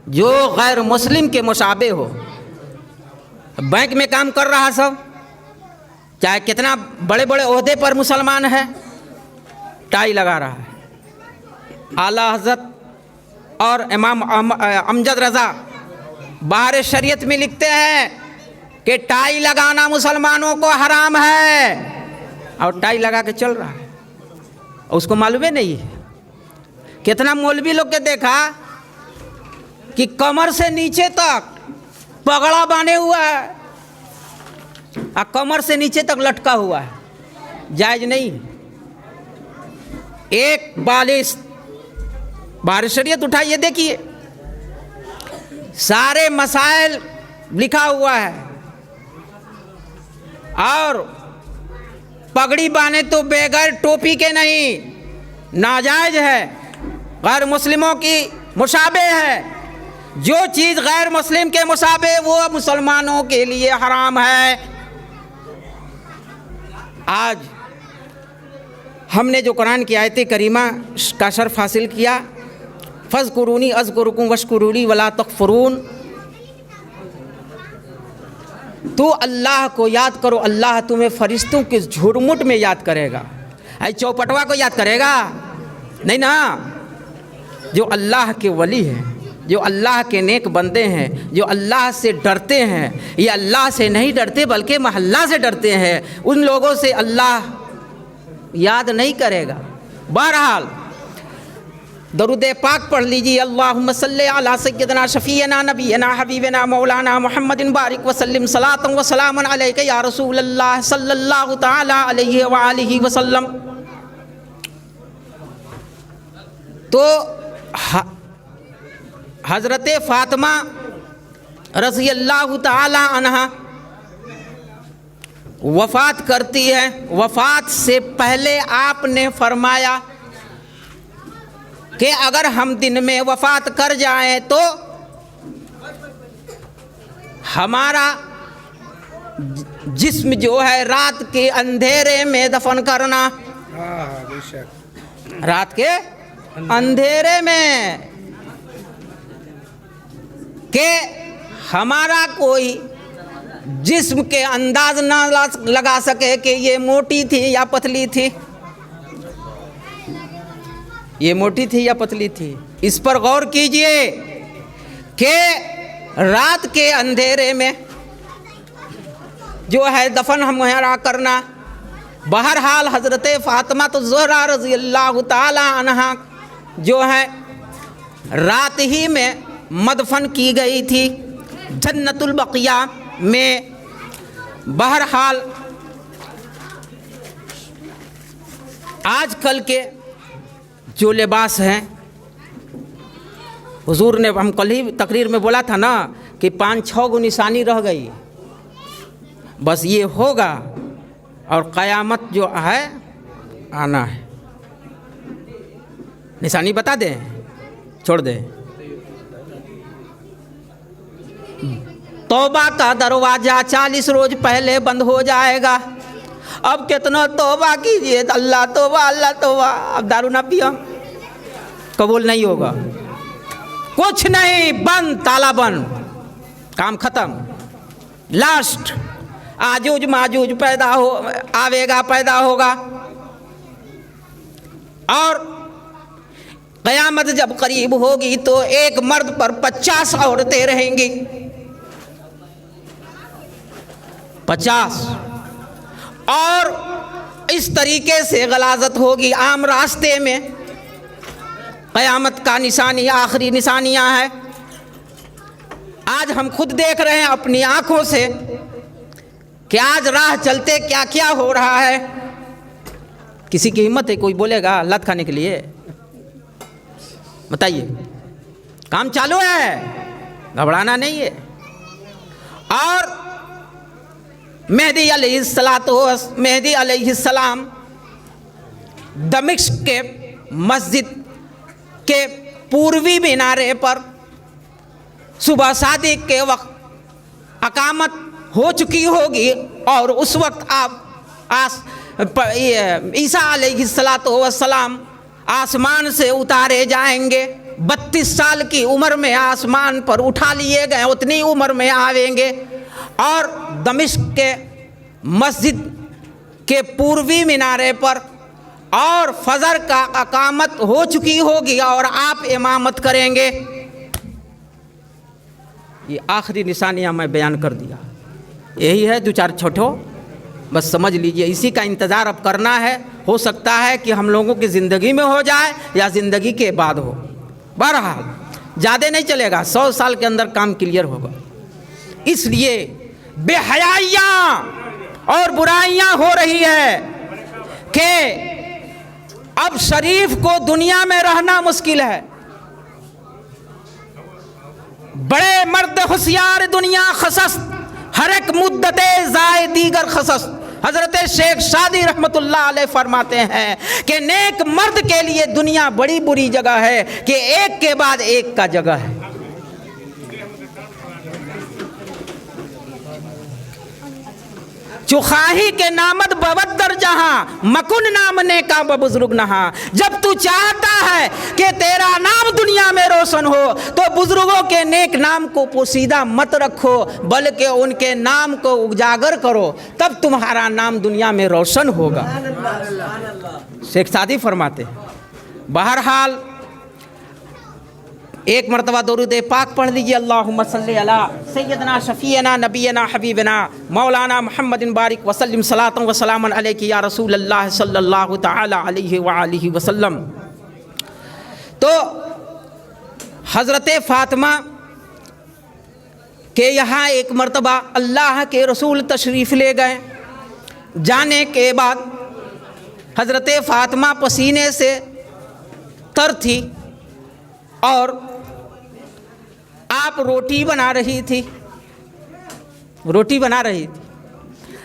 जो गैर मुस्लिम के मुशाबे हो। बैंक में काम कर रहा सब, चाहे कितना बड़े बड़े ओहदे पर मुसलमान है, टाई लगा रहा है। आला हज़रत और इमाम अमजद रज़ा बाहर शरीयत में लिखते हैं कि टाई लगाना मुसलमानों को हराम है, और टाई लगा के चल रहा है, उसको मालूम ही नहीं है। कितना मौलवी लोग के देखा कि कमर से नीचे तक पगड़ा बांधे हुआ है और कमर से नीचे तक लटका हुआ है, जायज नहीं। एक बालिश बाहर शरीयत उठाइए, देखिए सारे मसाइल लिखा हुआ है, और पगड़ी बांधे तो बगैर टोपी के नहीं, नाजायज है, गैर मुस्लिमों की मुशाबे है। जो चीज़ गैर मुस्लिम के मुशाबे वो मुसलमानों के लिए हराम है। आज हमने जो कुरान की आयत करीमा का शर्फ हासिल किया, फ़ज़्कुरूनी अज़्कुरुकुम वश्कुरूली वला तकफ़ुरून, तो अल्लाह को याद करो, अल्लाह तुम्हें फरिश्तों के झुरमुट में याद करेगा। ऐ चौपटवा को याद करेगा नहीं ना। जो अल्लाह के वली हैं, जो अल्लाह के नेक बंदे हैं, जो अल्लाह से डरते हैं, ये अल्लाह से नहीं डरते बल्कि महल्ला से डरते हैं, उन लोगों से अल्लाह याद नहीं करेगा। बहरहाल दरूद पाक पढ़ लीजिए, अल्लाहुम्मा सल्ली अला सय्यदना शफीना नबीना हबीबना मौलाना मुहम्मदिन बारिक वसल्लिम सलातन व सलामन अलैका या रसूलल्लाह सल्लल्लाहु तआला अलैहि व आलिहि वसल्लम। तो हज़रत फ़ातिमा रज़ी अल्लाह ताला अन्हा वफ़ात करती है। वफ़ात से पहले आपने फरमाया कि अगर हम दिन में वफ़ात कर जाएं तो हमारा जिस्म जो है रात के अंधेरे में दफन करना। हाँ बेशक। रात के अंधेरे में के हमारा कोई जिस्म के अंदाज ना लगा सके कि ये मोटी थी या पतली थी, ये मोटी थी या पतली थी। इस पर गौर कीजिए कि रात के अंधेरे में जो है दफन हमारा करना। बहरहाल हज़रत फ़ातिमा तो ज़हरा रज़ी अल्लाह ताला अन्हा जो है रात ही में मदफन की गई थी जन्नतुल बक़िया में। बहरहाल आजकल के जो लिबास हैं, हुजूर ने, हम कल ही तकरीर में बोला था ना कि 5-6 गो निशानी रह गई, बस ये होगा और क़यामत जो है आना है। निशानी बता दें, छोड़ दें। तौबा का दरवाज़ा 40 रोज़ पहले बंद हो जाएगा। अब कितना तौबा कीजिए, अल्लाह तौबा अल्लाह तौबा। अब दारू ना पियो, कबूल नहीं होगा, कुछ नहीं, बंद, ताला बंद, काम ख़त्म। लास्ट आजूज माजूज पैदा हो आवेगा, पैदा होगा। और क़यामत जब करीब होगी तो एक मर्द पर 50 औरतें रहेंगी, 50। और इस तरीके से गलाजत होगी आम रास्ते में। क़यामत का निशानी, आखिरी निशानियां हैं। आज हम खुद देख रहे हैं अपनी आँखों से कि आज राह चलते क्या क्या हो रहा है। किसी की हिम्मत है कोई बोलेगा लत खाने के लिए? बताइए, काम चालू है, घबराना नहीं है। और मेहदी अलैहिस्सलाम दमिश्क के मस्जिद के पूर्वी मीनारे पर सुबह सादिक के वक्त अकामत हो चुकी होगी और उस वक्त ईसा अलैहिस्सलाम आसमान से उतारे जाएंगे। 32 साल की उम्र में आसमान पर उठा लिए गए, उतनी उम्र में आवेंगे। और दमिश्क के मस्जिद के पूर्वी मीनारे पर और फजर का अकामत हो चुकी होगी और आप इमामत करेंगे। ये आखिरी निशानियां मैं बयान कर दिया। यही है 2-4 छोटो, बस समझ लीजिए। इसी का इंतज़ार अब करना है। हो सकता है कि हम लोगों की ज़िंदगी में हो जाए या ज़िंदगी के बाद हो। बहरहाल ज़्यादा नहीं चलेगा, 100 साल के अंदर काम क्लियर होगा। इसलिए बेहयाइयाँ और बुराइयाँ हो रही है कि अब शरीफ को दुनिया में रहना मुश्किल है। बड़े मर्द होशियार दुनिया खसस, हर एक मुद्दते जाए दीगर खसस। हजरत शेख सादी रहमतुल्लाह अलैह फरमाते हैं कि नेक मर्द के लिए दुनिया बड़ी बुरी जगह है कि एक के बाद एक का जगह है। चुखाही के नामद बवद्दर जहां मकुन नामने का बुजुर्ग नहा। जब तू चाहता है कि तेरा नाम दुनिया में रोशन हो तो बुजुर्गों के नेक नाम को पोशीदा मत रखो, बल्कि उनके नाम को उजागर करो, तब तुम्हारा नाम दुनिया में रोशन होगा। शेख सादी फरमाते। बहरहाल एक मरतबा दरूद पाक पढ़ लीजिए। अल्लाहुम्मा सल्ली अला सय्यदना शफीना नबीना हबीबना मौलाना मुहम्मदिन बारिक वसल्लम सलातन व सलामन अलैका या रसूल अल्लाह सल्लल्लाहु तआला अलैहि व आलिहि वसल्लम। तो हज़रत फ़ातिमा के यहाँ एक मरतबा अल्लाह के रसूल तशरीफ़ ले गए। जाने के बाद हज़रत फ़ातिमा पसीने से तर थी और आप रोटी बना रही थी,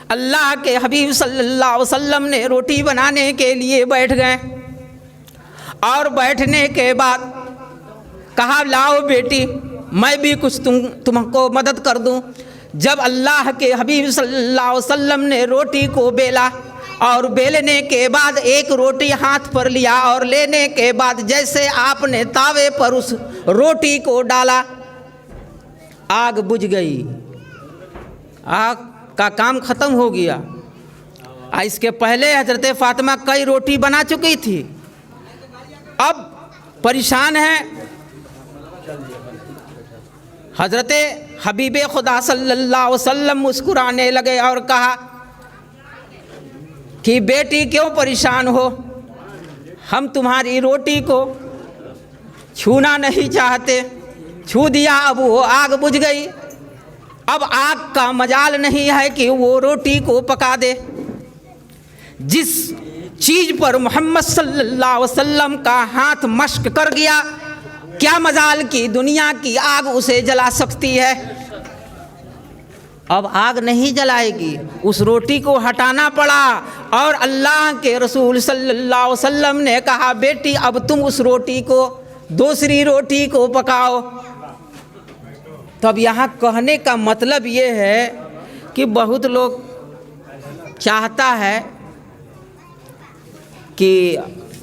अल्लाह के हबीब सल्लल्लाहु अलैहि वसल्लम ने रोटी बनाने के लिए बैठ गए और बैठने के बाद कहा, लाओ बेटी मैं भी कुछ तुमको मदद कर दूं। जब अल्लाह के हबीब सल्लल्लाहु अलैहि वसल्लम ने रोटी को बेला और बेलने के बाद एक रोटी हाथ पर लिया और लेने के बाद जैसे आपने तावे पर उस रोटी को डाला, आग बुझ गई, आग का काम ख़त्म हो गया। इसके पहले हज़रत फ़ातिमा कई रोटी बना चुकी थी, अब परेशान है। हज़रत हबीब खुदा सल्लल्लाहु अलैहि वसल्लम मुस्कुराने लगे और कहा कि बेटी क्यों परेशान हो, हम तुम्हारी रोटी को छूना नहीं चाहते, छू दिया, अब वो आग बुझ गई। अब आग का मजाल नहीं है कि वो रोटी को पका दे। जिस चीज़ पर मोहम्मद सल्लल्लाहु अलैहि वसल्लम का हाथ मश्क कर गया, क्या मजाल की दुनिया की आग उसे जला सकती है। अब आग नहीं जलाएगी, उस रोटी को हटाना पड़ा और अल्लाह के रसूल सल्लल्लाहु अलैहि वसल्लम ने कहा, बेटी अब तुम उस रोटी को, दूसरी रोटी को पकाओ। तब यहाँ कहने का मतलब ये है कि बहुत लोग चाहता है कि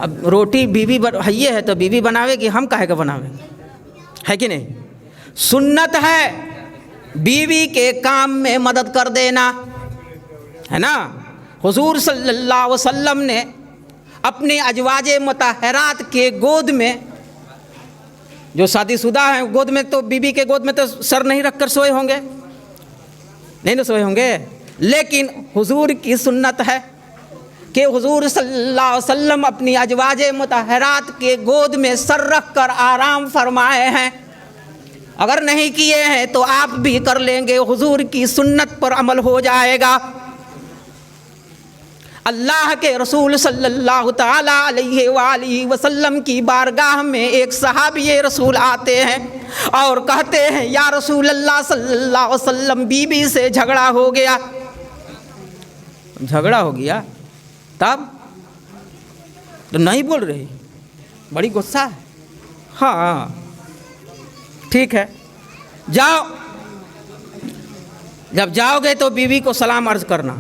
अब रोटी बीवी ये है तो बीवी बनावेगी, हम काहे का बनावे, है कि नहीं। सुन्नत है बीवी के काम में मदद कर देना, है ना। हुजूर सल्लल्लाहु अलैहि वसल्लम ने अपने अजवाजे मुतहरात के गोद में, जो शादीशुदा हैं गोद में, तो बीवी के गोद में तो सर नहीं रखकर सोए होंगे, नहीं ना सोए होंगे। लेकिन हुजूर की सुन्नत है कि हुजूर सल्लल्लाहु अलैहि वसल्लम अपनी अजवाजे मुतहरात के गोद में सर रख कर आराम फरमाए हैं। अगर नहीं किए हैं तो आप भी कर लेंगे, हुजूर की सुन्नत पर अमल हो जाएगा। अल्लाह के रसूल सल्लल्लाहु ताला अलैहि वसल्लम की बारगाह में एक सहाबी रसूल आते हैं और कहते हैं, या रसूल अल्लाह सल्लल्लाहु अलैहि वसल्लम बीबी से झगड़ा हो गया। झगड़ा हो गया तब तो नहीं बोल रही, बड़ी गुस्सा है। हाँ ठीक है, जाओ, जब जाओगे तो बीवी को सलाम अर्ज करना।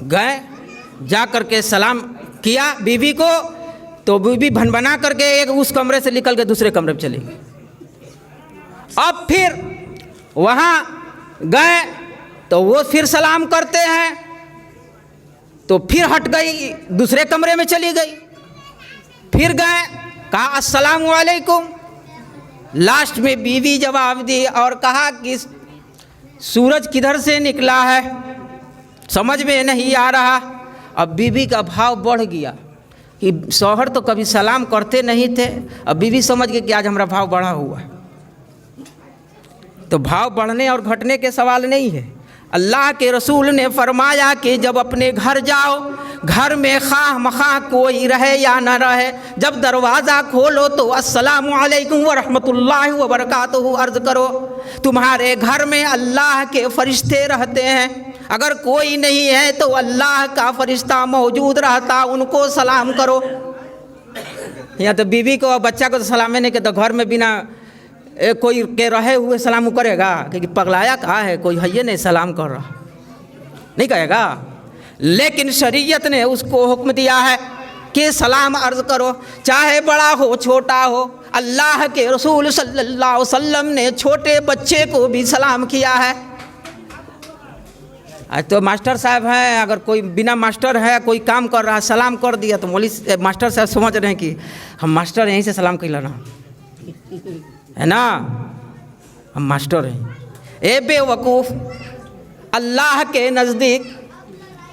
गए, जा करके सलाम किया बीवी को, तो बीवी भनभना करके एक उस कमरे से निकल के दूसरे कमरे में चली गई। अब फिर वहाँ गए तो वो फिर सलाम करते हैं, तो फिर हट गई, दूसरे कमरे में चली गई। फिर गए, कहा अस्सलाम वालेकुम। लास्ट में बीवी जवाब दी और कहा कि सूरज किधर से निकला है, समझ में नहीं आ रहा। अब बीवी का भाव बढ़ गया कि शौहर तो कभी सलाम करते नहीं थे, अब बीवी समझ गई कि आज हमारा भाव बढ़ा हुआ है। तो भाव बढ़ने और घटने के सवाल नहीं है। अल्लाह के रसूल ने फरमाया कि जब अपने घर जाओ, घर में खाह मखाह कोई रहे या न रहे, जब दरवाज़ा खोलो तो अस्सलामु अलैकुम व रहमतुल्लाहि व बरकातुहू अर्ज़ करो। तुम्हारे घर में अल्लाह के फरिश्ते रहते हैं, अगर कोई नहीं है तो अल्लाह का फरिश्ता मौजूद रहता, उनको सलाम करो। या तो बीवी को और बच्चा को तो सलाम नहीं के, तो घर में बिना कोई के रहे हुए सलाम करेगा, क्योंकि पगलाया कहाँ है, कोई है नहीं सलाम कर रहा, नहीं कहेगा। लेकिन शरीयत ने उसको हुक्म दिया है कि सलाम अर्ज़ करो, चाहे बड़ा हो छोटा हो। अल्लाह के रसूल सल्लल्लाहु अलैहि वसल्लम ने छोटे बच्चे को भी सलाम किया है। आज तो मास्टर साहब हैं, अगर कोई बिना मास्टर है कोई काम कर रहा है, सलाम कर दिया तो मौली मास्टर साहब समझ रहे हैं कि हम मास्टर यहीं से सलाम कर लेना, है ना, हम मास्टर हैं। ए बेवकूफ़, अल्लाह के नज़दीक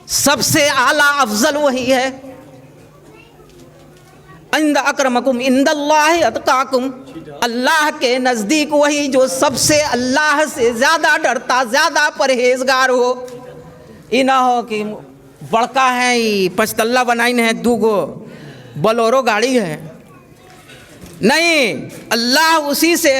सबसे आला अफजल वही है। इंद अक्रमकुम इंदल्लाहि अतकाकुम, अल्लाह के नज़दीक वही जो सबसे अल्लाह से ज़्यादा डरता, ज़्यादा परहेजगार हो। ये ना हो कि बड़का है, पचतल्ला बनाइन है, 2 गो बोलेरो गाड़ी है, नहीं। अल्लाह उसी से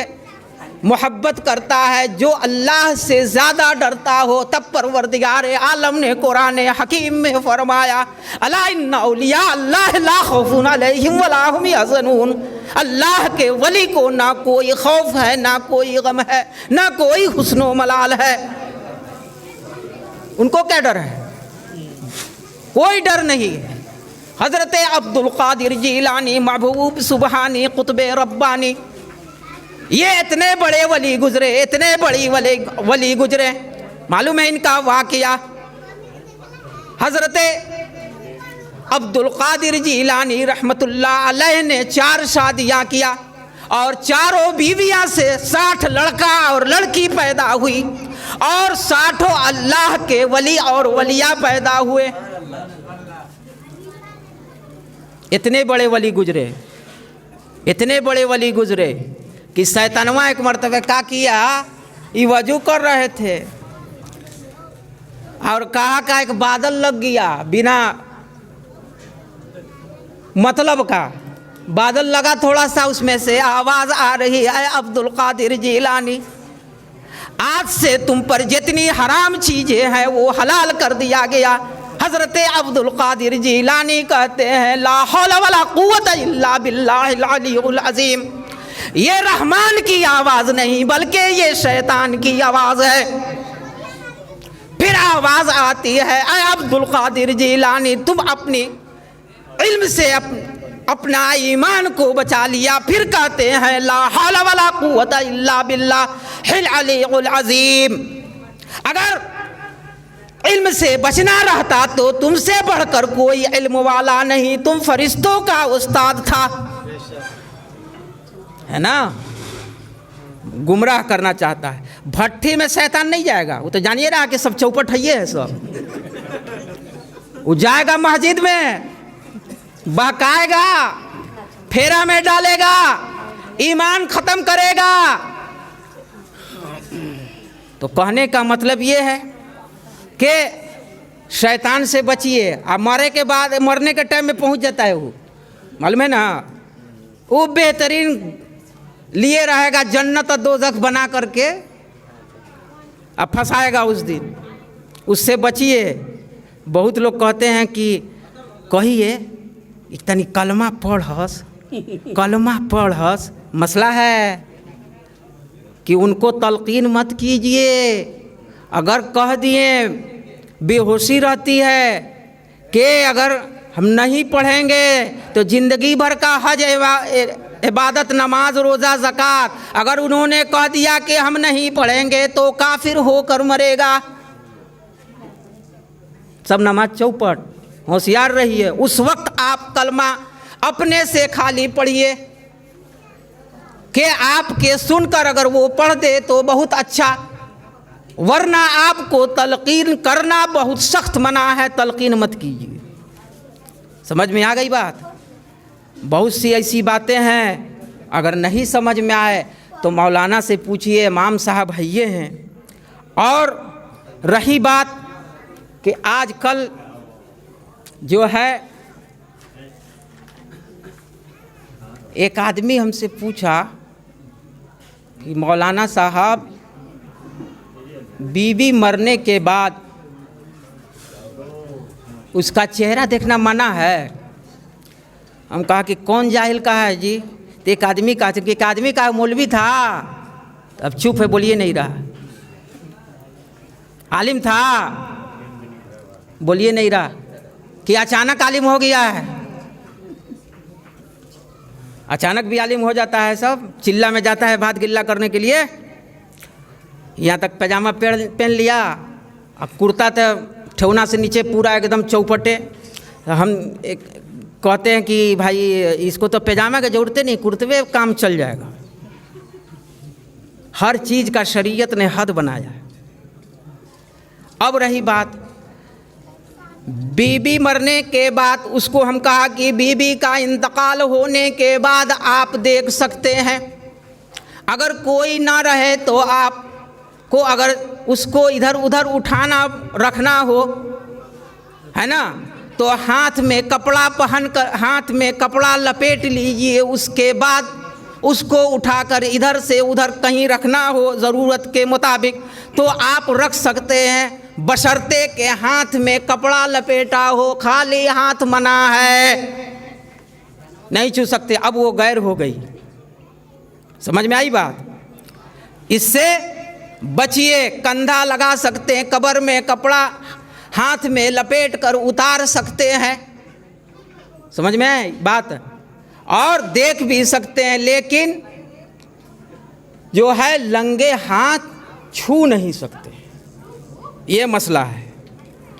मोहब्बत करता है जो अल्लाह से ज़्यादा डरता हो। तब परवरदिगार आलम ने कुरान हकीम में फरमाया, अला इन्ना औलिया अल्लाह ला खौफुन अलैहिम वला हुम यहज़नून। अल्लाह के वली को ना कोई खौफ है, ना कोई गम है, ना कोई हुस्नो मलाल है। उनको क्या डर है? कोई डर नहीं है। हज़रत अब्दुल कादिर जीलानी, महबूब सुबहानी, कुतुबे रब्बानी, ये इतने बड़े वली गुजरे, इतने बड़ी वली गुजरे। मालूम है इनका वाक़या? हज़रत अब्दुल कादिर जीलानी रहमतुल्लाह अलैह ने 4 शादियाँ किया और चारों बीवियाँ से 60 लड़का और लड़की पैदा हुई और 60 अल्लाह के वली और वलिया पैदा हुए। इतने बड़े वली गुजरे, इतने बड़े वली गुजरे कि शैतानवा एक मरतबे क्या किया, ये वजू कर रहे थे और कहा का एक बादल लग गया, बिना मतलब का बादल लगा थोड़ा सा, उसमें से आवाज़ आ रही है, अब्दुल कादिर जीलानी आज से तुम पर जितनी हराम चीज़ें हैं वो हलाल कर दिया गया। हज़रत अब्दुल कादिर जीलानी कहते हैं, ला हौला वला कुव्वता इल्ला बिल्लाहिल अलीयुल अज़ीम। ये रहमान की आवाज़ नहीं बल्कि ये शैतान की आवाज़ है। फिर आवाज़ आती है, ऐ अब्दुल कादिर जीलानी तुम अपनी इल्म से अपना ईमान को बचा लिया। फिर कहते हैं, ला हौला वला कुव्वता इल्ला बिल्लाहिल अलीयुल अज़ीम। अगर इल्म से बचना रहता तो तुमसे बढ़कर कोई इल्म वाला नहीं, तुम फरिश्तों का उस्ताद था, है ना। गुमराह करना चाहता है। भट्ठी में शैतान नहीं जाएगा, वो तो जानिए रहा कि सब चौपट है सब। वो जाएगा मस्जिद में, बहकाएगा, फेरा में डालेगा, ईमान खत्म करेगा। तो कहने का मतलब ये है कि शैतान से बचिए। अब मरे के बाद, मरने के टाइम में पहुंच जाता है वो, मालूम है ना, वो बेहतरीन लिए रहेगा जन्नत और दोज़ख बना करके, अब फंसाएगा उस दिन। उससे बचिए। बहुत लोग कहते हैं कि कहिए इतनी कलमा पढ़स, कलमा पढ़स। मसला है कि उनको तलकीन मत कीजिए। अगर कह दिए बेहोशी रहती है कि अगर हम नहीं पढ़ेंगे तो ज़िंदगी भर का हज इबादत, नमाज, रोज़ा, ज़कात, अगर उन्होंने कह दिया कि हम नहीं पढ़ेंगे तो काफिर होकर मरेगा। सब नमाज चौपट। होशियार रहिए। उस वक्त आप कलमा अपने से खाली पढ़िए कि आपके सुनकर अगर वो पढ़ दे तो बहुत अच्छा, वरना आपको तलकीन करना बहुत सख्त मना है। तलकीन मत कीजिए। समझ में आ गई बात? बहुत सी ऐसी बातें हैं, अगर नहीं समझ में आए तो मौलाना से पूछिए, इमाम साहब है ये हैं। और रही बात कि आजकल जो है, एक आदमी हमसे पूछा कि मौलाना साहब बीवी मरने के बाद उसका चेहरा देखना मना है। हम कहा कि कौन जाहिल का है जी? तो एक आदमी का, एक आदमी का मौलवी था, अब चुप है, बोलिए नहीं रहा। आलिम था, बोलिए नहीं रहा। कि अचानक आलिम हो गया है। अचानक भी आलिम हो जाता है। सब चिल्ला में जाता है भात गिल्ला करने के लिए, यहाँ तक पैजामा पहन लिया, अब कुर्ता तो ठेवना से नीचे पूरा एकदम चौपटे। हम कहते हैं कि भाई इसको तो पैजामा की जरूरत नहीं, कुर्ते में काम चल जाएगा। हर चीज़ का शरीयत ने हद बनाया है। अब रही बात बीबी मरने के बाद, उसको हम कहा कि बीबी का इंतकाल होने के बाद आप देख सकते हैं। अगर कोई ना रहे तो आपको अगर उसको इधर उधर उठाना रखना हो, है ना, तो हाथ में कपड़ा पहन कर, हाथ में कपड़ा लपेट लीजिए। उसके बाद उसको उठाकर इधर से उधर कहीं रखना हो ज़रूरत के मुताबिक तो आप रख सकते हैं, बशर्ते के हाथ में कपड़ा लपेटा हो। खाली हाथ मना है। नहीं छू सकते, अब वो गैर हो गई। समझ में आई बात? इससे बचिए। कंधा लगा सकते हैं, कब्र में कपड़ा हाथ में लपेट कर उतार सकते हैं। समझ में आई बात? और देख भी सकते हैं, लेकिन जो है लंगे हाथ छू नहीं सकते, ये मसला है।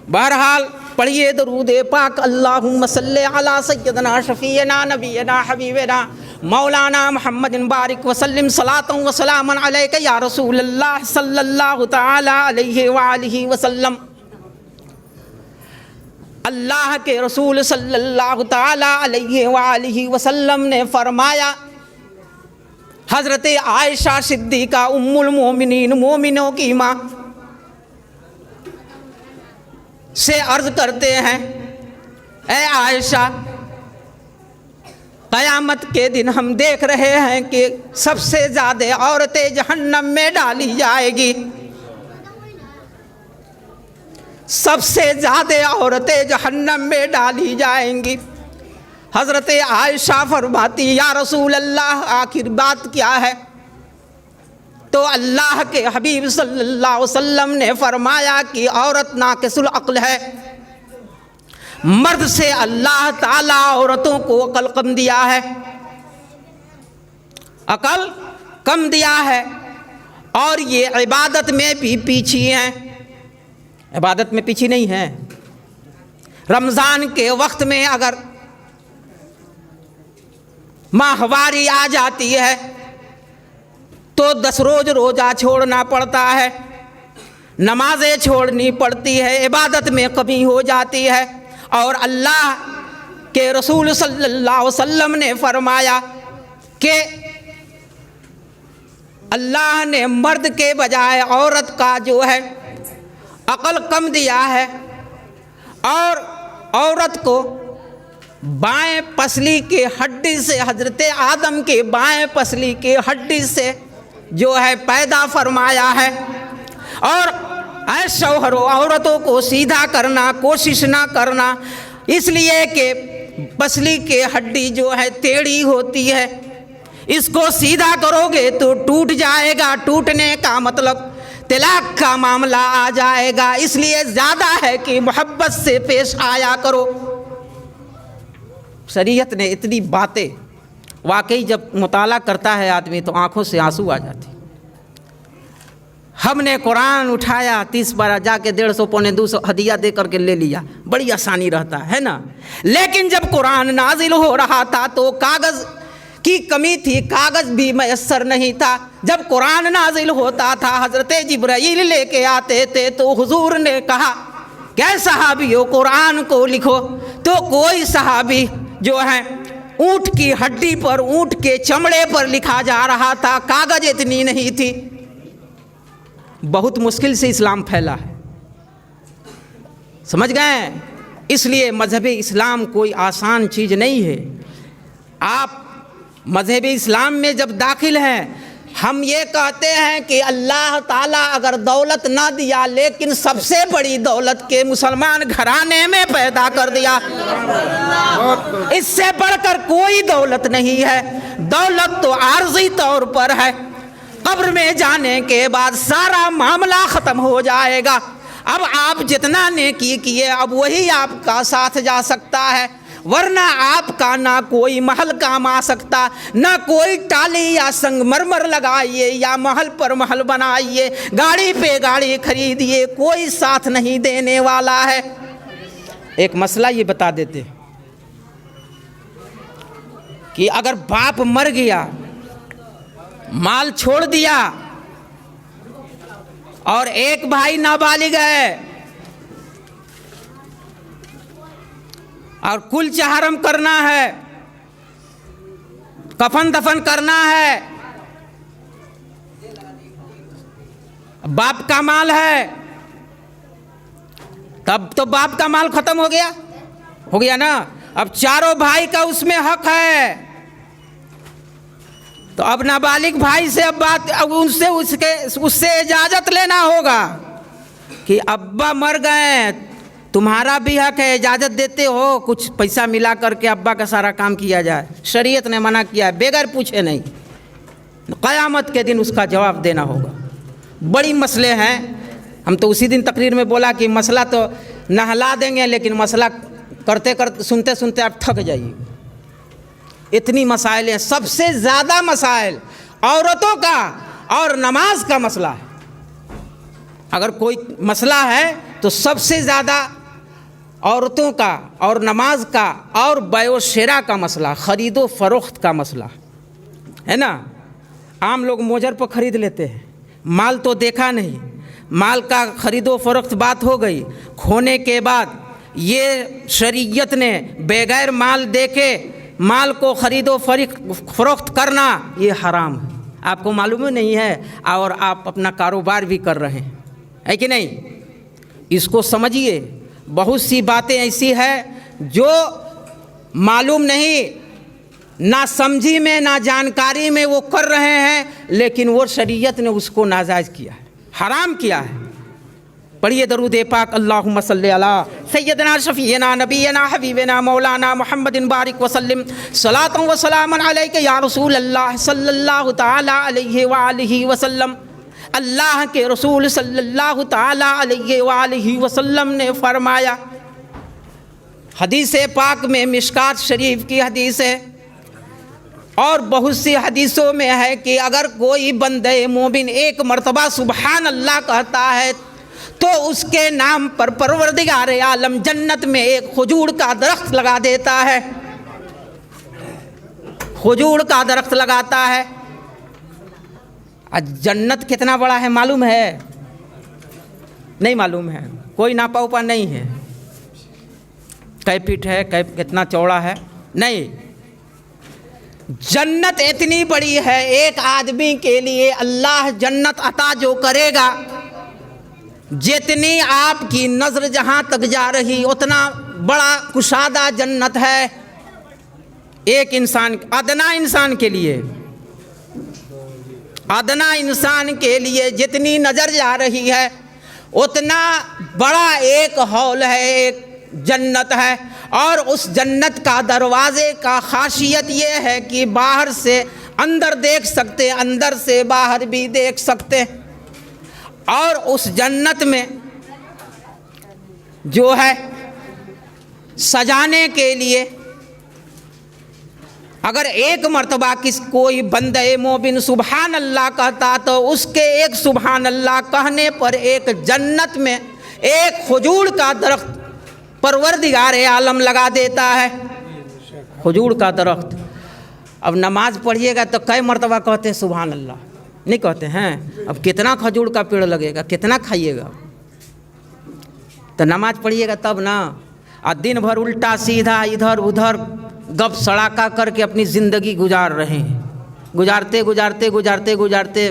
बहरहाल पढ़िए दरूद पाक, अल्लाहुम्मा सल्ले अला सय्यदना शफीना नबीना हबीबना मौलाना मुहम्मदिन बारिक वसल्लिम सलातन व सलामन अलैका या रसूलल्लाह सल्लल्लाहु तआला अलैहि व आलिहि वसल्लम। अल्लाह के रसूल सल्लल्लाहु तआला अलैहि व आलिहि वसल्लम ने फरमाया, हज़रत आयशा सिद्दीक़ा उम्मुल मोमिनीन, मोमिनों की माँ, से अर्ज़ करते हैं, ए आयशा, क़यामत के दिन हम देख रहे हैं कि सबसे ज़्यादा औरतें जहन्नम में डाली जाएगी। सबसे ज़्यादा औरतें जहन्नम में डाली जाएंगी। हज़रत आयशा फरमाती, या रसूल अल्लाह, आखिर बात क्या है? तो अल्लाह के हबीब सल्लल्लाहु अलैहि वसल्लम ने फरमाया कि औरत नाक़िसुल अक़्ल है। मर्द से अल्लाह ताला औरतों को अक़ल कम दिया है, अक़ल कम दिया है, और ये इबादत में भी पीछे हैं। इबादत में पीछे नहीं है। रमज़ान के वक्त में अगर माहवारी आ जाती है तो 10 रोज़ रोज़ा छोड़ना पड़ता है, नमाज़ें छोड़नी पड़ती है, इबादत में कमी हो जाती है। और अल्लाह के रसूल सल्लल्लाहु अलैहि वसल्लम ने फरमाया कि अल्लाह ने मर्द के बजाय औरत का जो है अक़ल कम दिया है, और औरत को बाएं पसली के हड्डी से, हज़रत आदम के बाएं पसली के हड्डी से जो है पैदा फरमाया है। और ऐ शौहरों, औरतों को सीधा करना कोशिश ना करना, इसलिए कि पसली के हड्डी जो है टेढ़ी होती है, इसको सीधा करोगे तो टूट जाएगा। टूटने का मतलब तलाक का मामला आ जाएगा। इसलिए ज़्यादा है कि मोहब्बत से पेश आया करो। शरीयत ने इतनी बातें, वाकई जब मुताला करता है आदमी तो आंखों से आंसू आ जाते। हमने कुरान उठाया, 30 बार जाके 150 पौने 200 हदिया दे करके ले लिया, बड़ी आसानी रहता है ना। लेकिन जब कुरान नाजिल हो रहा था तो कागज़ की कमी थी, कागज़ भी मैसर नहीं था। जब कुरान नाजिल होता था, हज़रत जिब्राइल लेके आते थे, तो हुजूर ने कहा, क्या सहाबियों कुरान को लिखो। तो कोई सहाबी जो है ऊँट की हड्डी पर, ऊँट के चमड़े पर लिखा जा रहा था, कागज़ इतनी नहीं थी। बहुत मुश्किल से इस्लाम फैला है, समझ गए? इसलिए मज़हब इस्लाम कोई आसान चीज़ नहीं है। आप मज़हब इस्लाम में जब दाखिल हैं, हम ये कहते हैं कि अल्लाह ताला अगर दौलत ना दिया, लेकिन सबसे बड़ी दौलत के मुसलमान घराने में पैदा कर दिया, इससे बढ़कर कोई दौलत नहीं है। दौलत तो आर्जी तौर पर है, कब्र में जाने के बाद सारा मामला ख़त्म हो जाएगा। अब आप जितना नेकी किए, अब वही आपका साथ जा सकता है, वरना आपका ना कोई महल काम आ सकता, ना कोई टाली या संगमरमर लगाइए या महल पर महल बनाइए, गाड़ी पे गाड़ी खरीदिए, कोई साथ नहीं देने वाला है। एक मसला ये बता देते कि अगर बाप मर गया, माल छोड़ दिया, और एक भाई नाबालिग है और कुल चहारम करना है, कफन दफन करना है, बाप का माल है, तब तो बाप का माल खत्म हो गया ना। अब चारों भाई का उसमें हक है, तो अब नाबालिग भाई से अब उससे इजाज़त लेना होगा कि अब्बा मर गए तुम्हारा भी हक है, इजाज़त देते हो कुछ पैसा मिला करके अब्बा का सारा काम किया जाए। शरीयत ने मना किया है, बगैर पूछे नहीं। क़यामत के दिन उसका जवाब देना होगा। बड़ी मसले हैं। हम तो उसी दिन तकरीर में बोला कि मसला तो नहला देंगे, लेकिन मसला करते करते सुनते सुनते आप थक जाइए। इतनी मसाइल हैं। सबसे ज़्यादा मसाइल औरतों का और नमाज का मसला है। अगर कोई मसला है तो सबसे ज़्यादा औरतों का और नमाज का और बैओ शेरा का मसला, ख़रीदो फरोख्त का मसला है ना। आम लोग मोजर पर ख़रीद लेते हैं, माल तो देखा नहीं, माल का ख़रीदो फरोख्त बात हो गई। खोने के बाद ये शरीयत ने बगैर माल देके माल को ख़रीदो फरोख्त करना ये हराम है। आपको मालूम ही नहीं है और आप अपना कारोबार भी कर रहे हैं, है कि नहीं। इसको समझिए। बहुत सी बातें ऐसी है जो मालूम नहीं, ना समझी में ना जानकारी में वो कर रहे हैं, लेकिन वो शरीयत ने उसको नाजायज़ किया है, हराम किया है। पढ़िए दरूद पाक, अल्लाहुम्मा सल्ली अला सय्यदना शफीना नबीना हबीबना मौलाना मुहम्मदिन बारिक वसल्लम सलातन व सलामन अलैका या रसूल अल्लाह सल्लल्लाहु ताला अलैहि व आलिहि वसल्लम। अल्लाह के रसूल सल्लल्लाहु ताला अलैहि व आलिहि वसल्लम ने फरमाया, हदीस पाक में मिशकात शरीफ की हदीस है और बहुत सी हदीसों में है कि अगर कोई बंदे मोमिन एक मर्तबा सुबहान अल्लाह कहता है तो उसके नाम पर परवरदिगार आलम जन्नत में एक खजूर का दरख्त लगा देता है। खजूर का दरख्त लगाता है। जन्नत कितना बड़ा है मालूम है? नहीं मालूम है, कोई नापा उपा नहीं है। कै फीट है, कै कितना चौड़ा है, नहीं। जन्नत इतनी बड़ी है, एक आदमी के लिए अल्लाह जन्नत अता जो करेगा, जितनी आपकी नज़र जहाँ तक जा रही उतना बड़ा कुशादा जन्नत है। एक इंसान, अदना इंसान के लिए, अदना इंसान के लिए जितनी नज़र जा रही है उतना बड़ा एक हॉल है, एक जन्नत है। और उस जन्नत का दरवाज़े का खासियत ये है कि बाहर से अंदर देख सकते, अंदर से बाहर भी देख सकते। और उस जन्नत में जो है सजाने के लिए अगर एक मर्तबा कोई बंदे मोमिन सुबहान अल्लाह कहता तो उसके एक सुबहान अल्लाह कहने पर एक जन्नत में एक खजूर का दरख्त परवरदिगार आलम लगा देता है। खजूर का दरख्त। अब नमाज पढ़िएगा तो कई मर्तबा कहते हैं सुबहान अल्लाह, नहीं कहते हैं। अब कितना खजूर का पेड़ लगेगा, कितना खाइएगा। तो नमाज पढ़िएगा तब ना। और दिन भर उल्टा सीधा इधर उधर गप सड़ाका करके अपनी ज़िंदगी गुजार रहे हैं। गुजारते गुजारते गुजारते गुजारते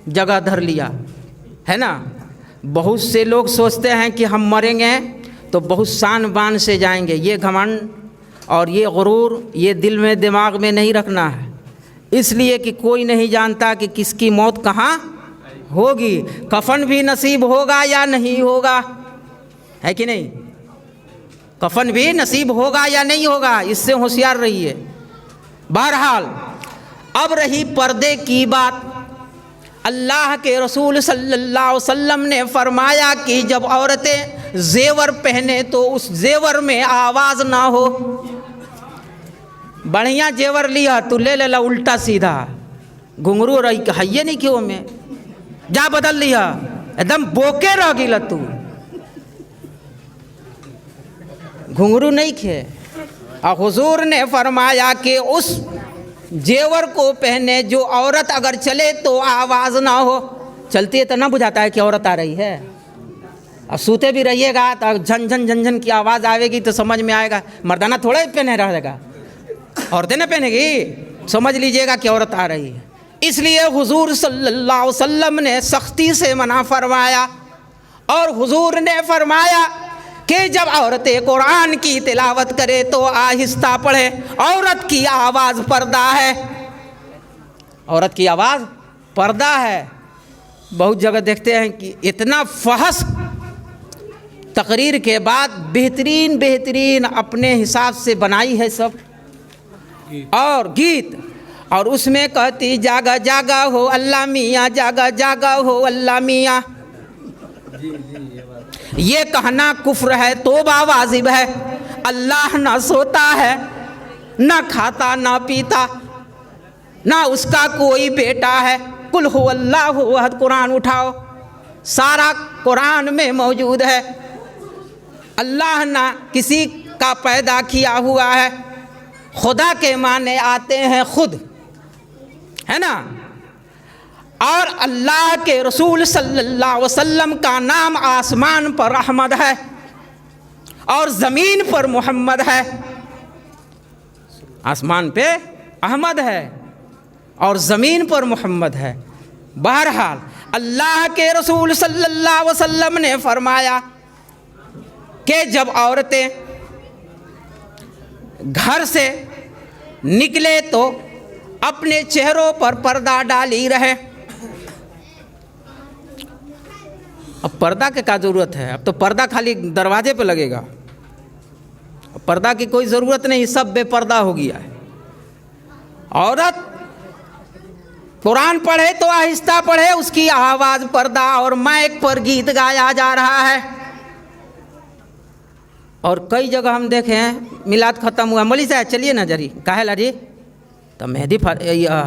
जगह धर लिया है ना। बहुत से लोग सोचते हैं कि हम मरेंगे तो बहुत शान बान से जाएंगे। ये घमंड और ये गुरूर ये दिल में दिमाग में नहीं रखना है, इसलिए कि कोई नहीं जानता कि किसकी मौत कहाँ होगी, कफन भी नसीब होगा या नहीं होगा, है कि नहीं। कफन भी नसीब होगा या नहीं होगा, इससे होशियार रहिए। बहरहाल अब रही पर्दे की बात। अल्लाह के रसूल सल्लल्लाहु अलैहि वसल्लम ने फरमाया कि जब औरतें जेवर पहने तो उस जेवर में आवाज़ ना हो। बढ़िया जेवर लिया तो ले ला उल्टा सीधा, घुंघरू रही है नहीं क्यों में जा बदल लिया, एकदम बोके रह गिला तू, घुंघरू नहीं खे। और हुजूर ने फरमाया कि उस जेवर को पहने जो औरत अगर चले तो आवाज़ ना हो। चलती है तो ना बुझाता है कि औरत आ रही है। और सूते भी रहिएगा तो झन झन झन झन की आवाज़ आएगी तो समझ में आएगा मर्दाना थोड़ा ही पहने रहेगा, औरतें ना पहनेगी, समझ लीजिएगा कि औरत आ रही है। इसलिए हुजूर सल्लल्लाहु अलैहि वसल्लम ने सख्ती से मना फरमाया। और हुजूर ने फरमाया कि जब औरतें कुरान की तिलावत करे तो आहिस्ता पढ़े, औरत की आवाज़ पर्दा है, औरत की आवाज़ पर्दा है। बहुत जगह देखते हैं कि इतना फहश तकरीर के बाद बेहतरीन बेहतरीन अपने हिसाब से बनाई है सब और गीत, और उसमें कहती जागा जागा हो अल्लाह मियाँ, जागा जागा हो अल्लाह मियाँ। ये कहना कुफ्र है, तौबा वाजिब है। अल्लाह ना सोता है, ना खाता ना पीता, ना उसका कोई बेटा है। कुल हु अल्लाहु अहद, कुरान उठाओ, सारा कुरान में मौजूद है। अल्लाह ना किसी का पैदा किया हुआ है, खुदा के माने आते हैं खुद, है ना। और अल्लाह के रसूल सल्लल्लाहु अलैहि वसल्लम का नाम आसमान पर अहमद है और ज़मीन पर मोहम्मद है। आसमान पे अहमद है और ज़मीन पर मोहम्मद है। बहरहाल अल्लाह के रसूल सल्लल्लाहु अलैहि वसल्लम ने फरमाया कि जब औरतें घर से निकले तो अपने चेहरों पर पर्दा डाली रहे। अब पर्दा के क्या ज़रूरत है? अब तो पर्दा खाली दरवाजे पे लगेगा, अब पर्दा की कोई ज़रूरत नहीं, सब बेपर्दा हो गया है। औरत कुरान पढ़े तो आहिस्ता पढ़े, उसकी आवाज़ पर्दा और माइक पर गीत गाया जा रहा है। और कई जगह हम देखे हैं मिलाद ख़त्म हुआ, मौलवी साहब चलिए ना जरी, काहे ला जी, तो मेहंदी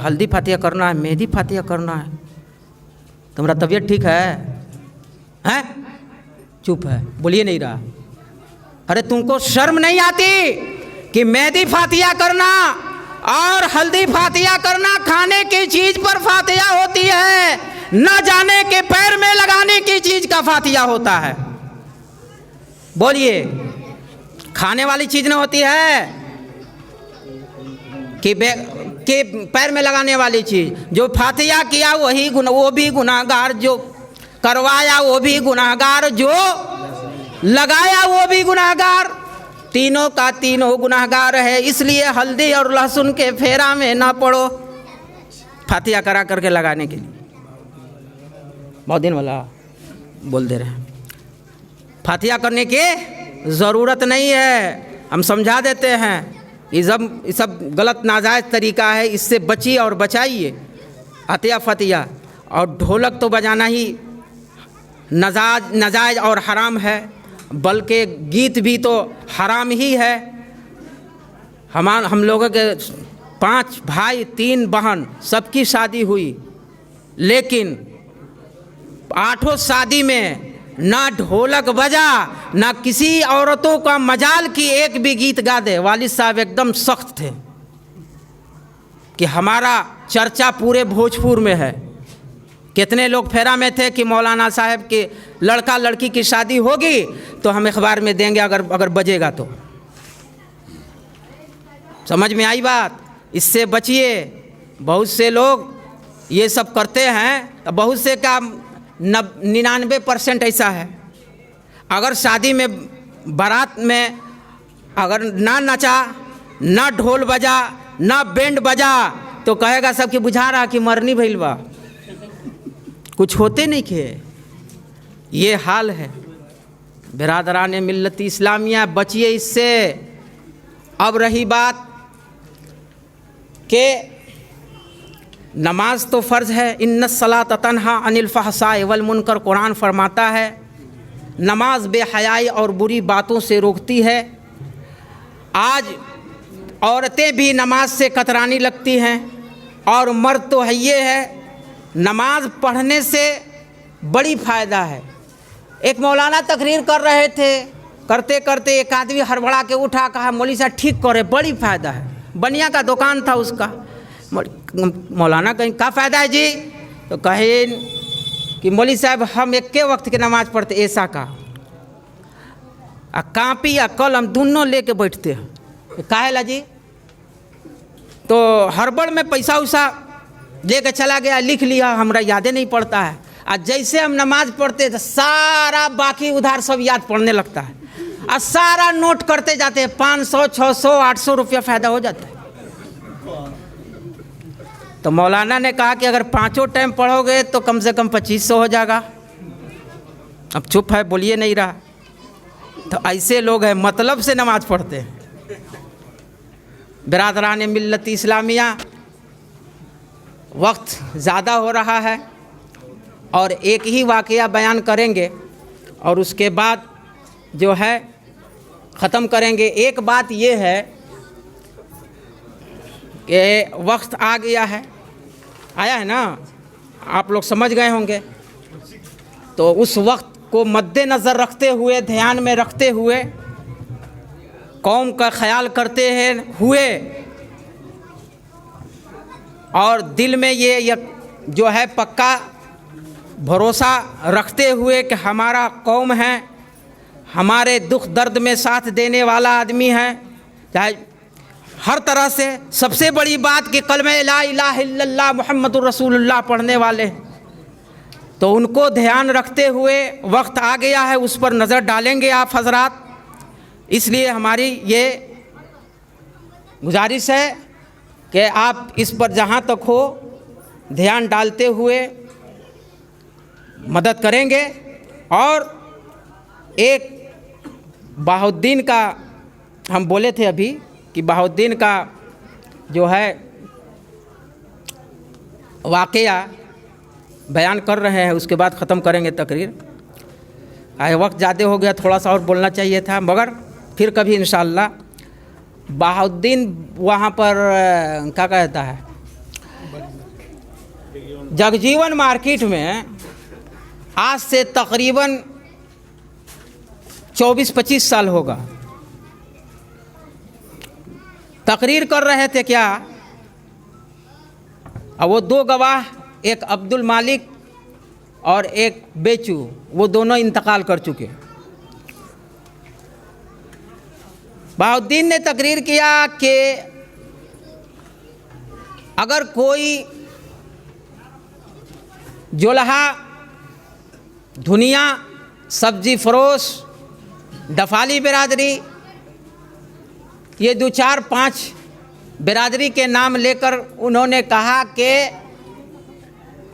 हल्दी फातिहा करना है, मेहंदी फातिहा करना है। तुम्हारा तबीयत ठीक है? हैं? चुप है, बोलिए नहीं रहा। अरे तुमको शर्म नहीं आती कि मेहंदी फातिहा करना और हल्दी फातिहा करना खाने की चीज पर फातिहा होती है, न जाने के पैर में लगाने की चीज का फातिहा होता है। बोलिए, खाने वाली चीज न होती है कि पैर में लगाने वाली चीज। जो फातिहा किया वही वो भी गुनाहगार, जो करवाया वो भी गुनाहगार, जो लगाया वो भी गुनाहगार, तीनों का तीनों गुनाहगार है। इसलिए हल्दी और लहसुन के फेरा में ना पड़ो फातिहा करा करके लगाने के लिए। बहुत दिन वाला बोल दे रहे हैं, फातिहा करने की ज़रूरत नहीं है, हम समझा देते हैं। ये सब गलत नाजायज़ तरीका है, इससे बचिए और बचाइए। अतिया फतिया और ढोलक तो बजाना ही नाजायज़ और हराम है, बल्कि गीत भी तो हराम ही है। हम लोगों के 5 भाई 3 बहन सबकी शादी हुई, लेकिन 8 शादी में ना ढोलक बजा, ना किसी औरतों का मजाल की एक भी गीत गा दे। वालिद साहब एकदम सख्त थे कि हमारा चर्चा पूरे भोजपुर में है। कितने लोग फेरा में थे कि मौलाना साहब के लड़का लड़की की शादी होगी तो हम अखबार में देंगे अगर बजेगा तो। समझ में आई बात? इससे बचिए। बहुत से लोग ये सब करते हैं, तो बहुत से का 99% ऐसा है, अगर शादी में बारात में अगर ना नचा, ना ढोल बजा, ना बैंड बजा, तो कहेगा सबके बुझा रहा कि मरनी भइल बा, कुछ होते नहीं खे। ये हाल है बिरादरान मिल्लत इस्लामिया, बचिए इससे। अब रही बात के नमाज तो फ़र्ज़ है, इन्नस सलात तन्हा अनिल फहशाए वल मुनकर, कुरान फरमाता है नमाज बेहयाई और बुरी बातों से रोकती है। आज औरतें भी नमाज से कतरानी लगती हैं और मर्द तो है ये है। नमाज पढ़ने से बड़ी फ़ायदा है। एक मौलाना तकरीर कर रहे थे, करते करते एक आदमी हड़बड़ा के उठा, कहा मौलवी साहब ठीक करे, बड़ी फ़ायदा है। बनिया का दुकान था उसका। मौलाना कहीं क्या फ़ायदा है जी? तो कहे कि मौलवी साहब हम एक के वक्त की नमाज़ पढ़ते, ऐसा का कापी या कलम दोनों लेके बैठते हैं। काहे ला जी? तो हड़बड़ में पैसा उसा लेके चला गया, लिख लिया, हमरा यादें नहीं पड़ता है। और जैसे हम नमाज पढ़ते तो सारा बाकी उधार सब याद पड़ने लगता है और सारा नोट करते जाते हैं। 500 600 800 रुपया फ़ायदा हो जाता है। तो मौलाना ने कहा कि अगर 5 टाइम पढ़ोगे तो कम से कम 2500 हो जाएगा। अब चुप है, बोलिए नहीं रहा। तो ऐसे लोग हैं मतलब से नमाज पढ़ते हैं। बिरादरान मिल्लत इस्लामिया, वक्त ज़्यादा हो रहा है और एक ही वाक़या बयान करेंगे और उसके बाद जो है ख़त्म करेंगे। एक बात ये है कि वक्त आ गया है, आया है ना, आप लोग समझ गए होंगे। तो उस वक्त को मद्देनज़र रखते हुए, ध्यान में रखते हुए, कौम का ख्याल करते हुए और दिल में ये जो है पक्का भरोसा रखते हुए कि हमारा कौम है, हमारे दुख दर्द में साथ देने वाला आदमी है, चाहे हर तरह से। सबसे बड़ी बात कि कलमे ला इलाहा इल्लल्लाह मुहम्मदुर रसूलुल्लाह पढ़ने वाले, तो उनको ध्यान रखते हुए वक्त आ गया है, उस पर नज़र डालेंगे आप हजरात। इसलिए हमारी ये गुजारिश है कि आप इस पर जहाँ तक हो ध्यान डालते हुए मदद करेंगे। और एक बहाउद्दीन का हम बोले थे अभी कि बहाउद्दीन का जो है वाक़या बयान कर रहे हैं, उसके बाद ख़त्म करेंगे तकरीर। वक्त ज़्यादा हो गया, थोड़ा सा और बोलना चाहिए था, मगर फिर कभी इंशाअल्लाह। बहाउद्दीन वहाँ पर क्या कहता है, जगजीवन मार्केट में आज से तकरीबन 24-25 साल होगा, तकरीर कर रहे थे क्या। अब वो दो गवाह, एक अब्दुल मालिक और एक बेचू, वो दोनों इंतकाल कर चुके। बहाउद्दीन ने तकरीर किया कि अगर कोई जोलहा, धुनिया, सब्जी फरोश, दफाली बिरादरी, ये 2-4-5 बिरादरी के नाम लेकर उन्होंने कहा कि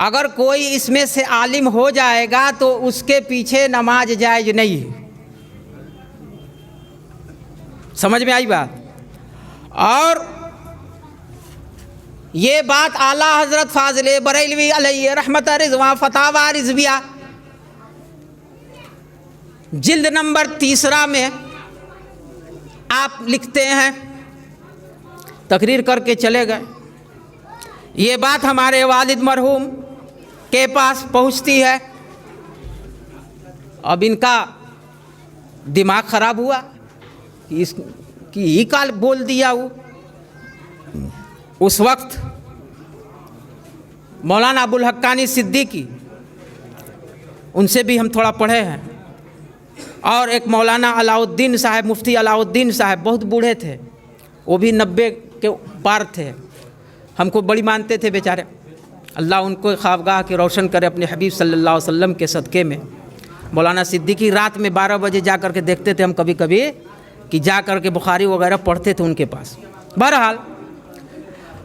अगर कोई इसमें से आलिम हो जाएगा तो उसके पीछे नमाज जायज़ नहीं है। समझ में आई बात। और ये बात आला हज़रत फाज़िल बरेलवी अलैहि रहमत रिज़वा फतावा रिज़विया जिल्द नंबर 3 में आप लिखते हैं, तकरीर करके चले गए। ये बात हमारे वालिद मरहूम के पास पहुंचती है। अब इनका दिमाग ख़राब हुआ कि ही काल बोल दिया वो। उस वक्त मौलाना अबुल हक्कानी सिद्दीकी, उनसे भी हम थोड़ा पढ़े हैं, और एक मौलाना अलाउद्दीन साहब, मुफ्ती अलाउद्दीन साहब, बहुत बूढ़े थे, वो भी 90 के पार थे, हमको बड़ी मानते थे बेचारे। अल्लाह उनको ख्वाबगाह के रोशन करे अपने हबीब सल्लल्लाहु अलैहि वसल्लम के सदक़े में। मौलाना सिद्दीकी रात में 12 बजे जा कर के देखते थे हम कभी कभी कि जा कर के बुखारी वगैरह पढ़ते थे उनके पास। बहरहाल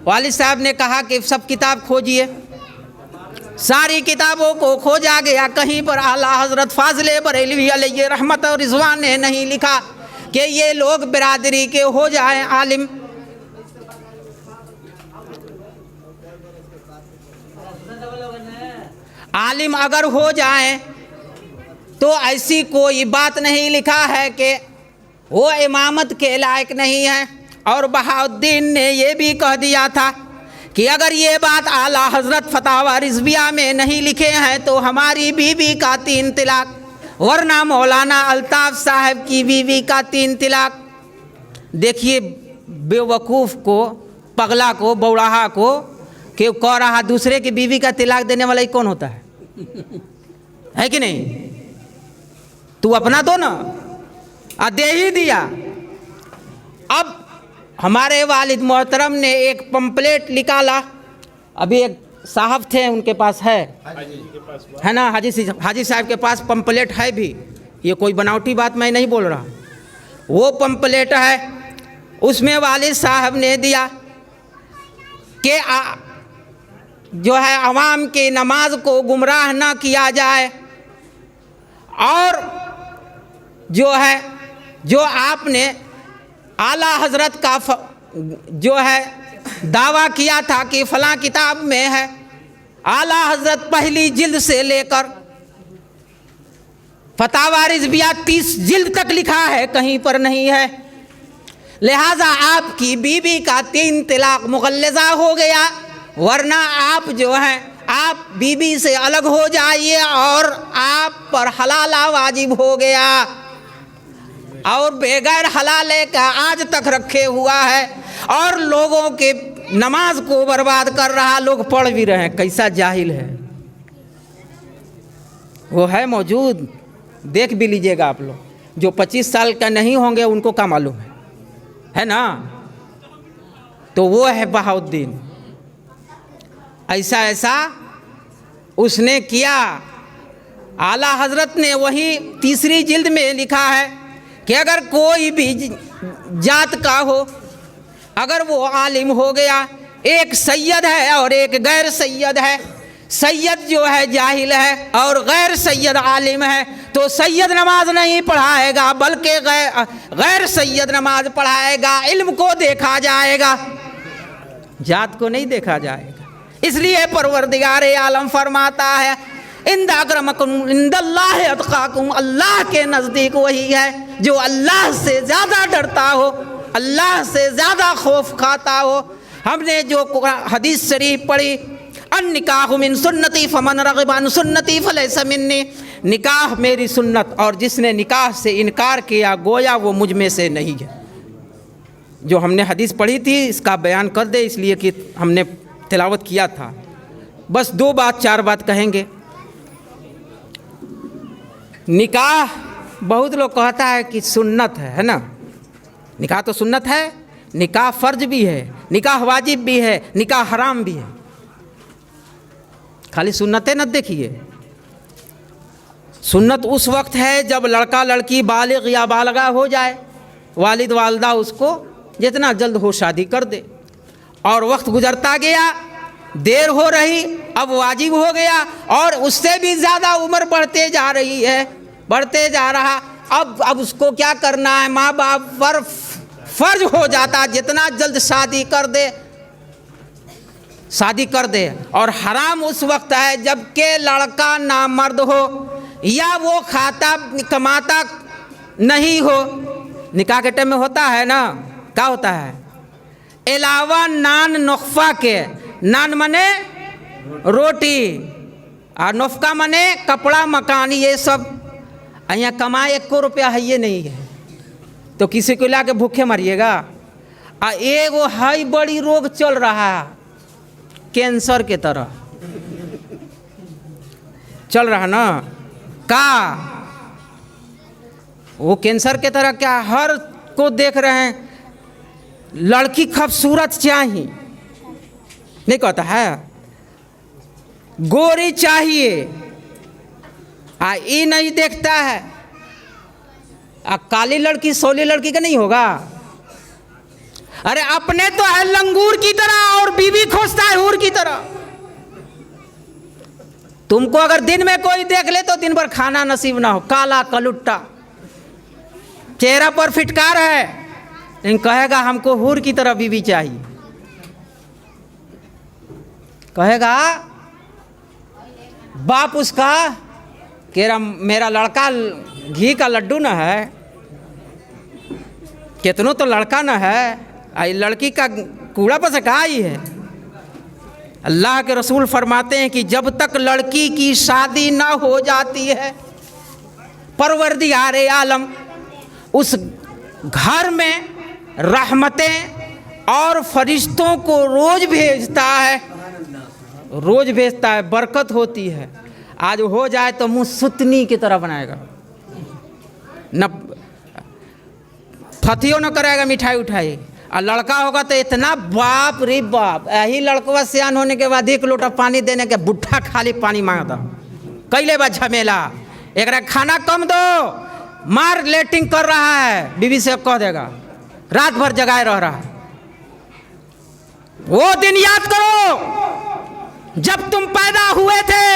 वालिद साहब ने कहा कि सब किताब खोजिए। सारी किताबों को खोजा गया, कहीं पर आला हज़रत फाज़िल बरेलवी अलैहि रहमत और रिज़वान ने नहीं लिखा कि ये लोग बिरादरी के हो जाएं आलिम। आलिम अगर हो जाएं तो ऐसी कोई बात नहीं लिखा है कि वो इमामत के लायक नहीं है। और बहाउद्दीन ने ये भी कह दिया था कि अगर ये बात आला हज़रत फतावा रिज़विया में नहीं लिखे हैं तो हमारी बीवी का 3 तिलाक, वरना मौलाना अल्ताफ़ साहब की बीवी का 3 तिलाक। देखिए बेवकूफ़ को, पगला को, बौड़ाहा को कि कह रहा दूसरे की बीवी का तिलाक देने वाला ही कौन होता है कि नहीं। तू अपना दो ना, दे ही दिया। अब हमारे वालिद मोहतरम ने एक पंपलेट निकाला, अभी एक साहब थे उनके पास है ना, हाजी साहब के पास पंपलेट है भी, ये कोई बनावटी बात मैं नहीं बोल रहा। वो पंपलेट है, उसमें वालिद साहब ने दिया कि जो है अवाम की नमाज को गुमराह ना किया जाए और जो है जो आपने आला हजरत का जो है दावा किया था कि फलां किताब में है, आला हजरत पहली जिल्द से लेकर फतावा रिजविया 30 जिल्द तक लिखा है, कहीं पर नहीं है। लिहाजा आपकी बीबी का 3 तलाक मुगल्लज़ा हो गया, वरना आप जो हैं आप बीबी से अलग हो जाइए और आप पर हलाला वाजिब हो गया, और बेगैर हलाले का आज तक रखे हुआ है और लोगों के नमाज को बर्बाद कर रहा। लोग पढ़ भी रहे हैं, कैसा जाहिल है वो है मौजूद, देख भी लीजिएगा आप लोग। जो 25 साल का नहीं होंगे उनको क्या मालूम है ना। तो वो है बहाउद्दीन, ऐसा ऐसा उसने किया। आला हजरत ने वही 3री जिल्द में लिखा है कि अगर कोई भी जात का हो, अगर वो आलिम हो गया, एक सैयद है और एक गैर सैयद है, सैयद जो है जाहिल है और गैर सैयद आलिम है, तो सैयद नमाज नहीं पढ़ाएगा बल्कि गैर सैयद नमाज पढ़ाएगा। इल्म को देखा जाएगा, जात को नहीं देखा जाएगा। इसलिए परवरदिगार आलम फरमाता है इंदा अकरमकुम इंदल्लाहि अतकाकुम, अल्लाह के नज़दीक वही है जो अल्लाह से ज़्यादा डरता हो, अल्लाह से ज़्यादा खौफ खाता हो। हमने जो हदीस शरीफ पढ़ी, अन निकाह मिन सुन्नती फमन रग़िब अन सुन्नती फलैसा मिन्नी, निकाह मेरी सुन्नत और जिसने निकाह से इनकार किया गोया वो मुझ में से नहीं है। जो हमने हदीस पढ़ी थी इसका बयान कर दे, इसलिए कि हमने तिलावत किया था। बस 2 बात 4 बात कहेंगे। निकाह बहुत लोग कहता है कि सुन्नत है ना। निकाह तो सुन्नत है, निकाह फ़र्ज भी है, निकाह वाजिब भी है, निकाह हराम भी है। खाली सुन्नतें न देखिए। सुन्नत उस वक्त है जब लड़का लड़की बालिग या बालगा हो जाए, वालिद वालदा उसको जितना जल्द हो शादी कर दे, और वक्त गुजरता गया, देर हो रही, अब वाजिब हो गया, और उससे भी ज़्यादा उम्र बढ़ते जा रही है, बढ़ते जा रहा। अब उसको क्या करना है, माँ बाप पर फ़र्ज हो जाता जितना जल्द शादी कर दे, शादी कर दे। और हराम उस वक्त है जबकि लड़का नामर्द हो या वो खाता कमाता नहीं हो। निकाह के टाइम में होता है ना, क्या होता है, अलावा नान नुख्फा के, नान मने रोटी और नुफ्का मने कपड़ा मकान, ये सब यहाँ कमाए 1 रुपया है ये नहीं है, तो किसी को ला के भूखे मरिएगा। आ एगो हाई बड़ी रोग चल रहा है, कैंसर के तरह चल रहा ना, का वो कैंसर के तरह क्या हर को देख रहे हैं, लड़की खूबसूरत चाहिए, नहीं कहता है, गोरी चाहिए, ये नहीं देखता है, काली लड़की सोली लड़की का नहीं होगा। अरे अपने तो है लंगूर की तरह और बीवी खोजता है हूर की तरह। तुमको अगर दिन में कोई देख ले तो दिन भर खाना नसीब ना हो, काला कलुट्टा, चेहरा पर फिटकार है, लेकिन कहेगा हमको हूर की तरह बीवी चाहिए। कहेगा बाप उसका केरा मेरा लड़का घी का लड्डू न है, कितनों तो लड़का न है, आई लड़की का कूड़ा पर सका ही है। अल्लाह के रसूल फरमाते हैं कि जब तक लड़की की शादी ना हो जाती है, परवरदिगार आलम उस घर में रहमतें और फरिश्तों को रोज भेजता है, रोज भेजता है, बरकत होती है। आज हो जाए तो मुँह सुतनी की तरह बनाएगा, न फतियो न करेगा मिठाई उठाई। और लड़का होगा तो इतना बाप रे बाप, यही लड़कवा सियान होने के बाद 1 लोटा पानी देने के बुढ़ा खाली पानी मांगता, कैले बा झमेला, एक खाना कम दो, मार लेटिंग कर रहा है, बीवी से कह देगा, रात भर जगाए रह रहा है। वो दिन याद करो जब तुम पैदा हुए थे,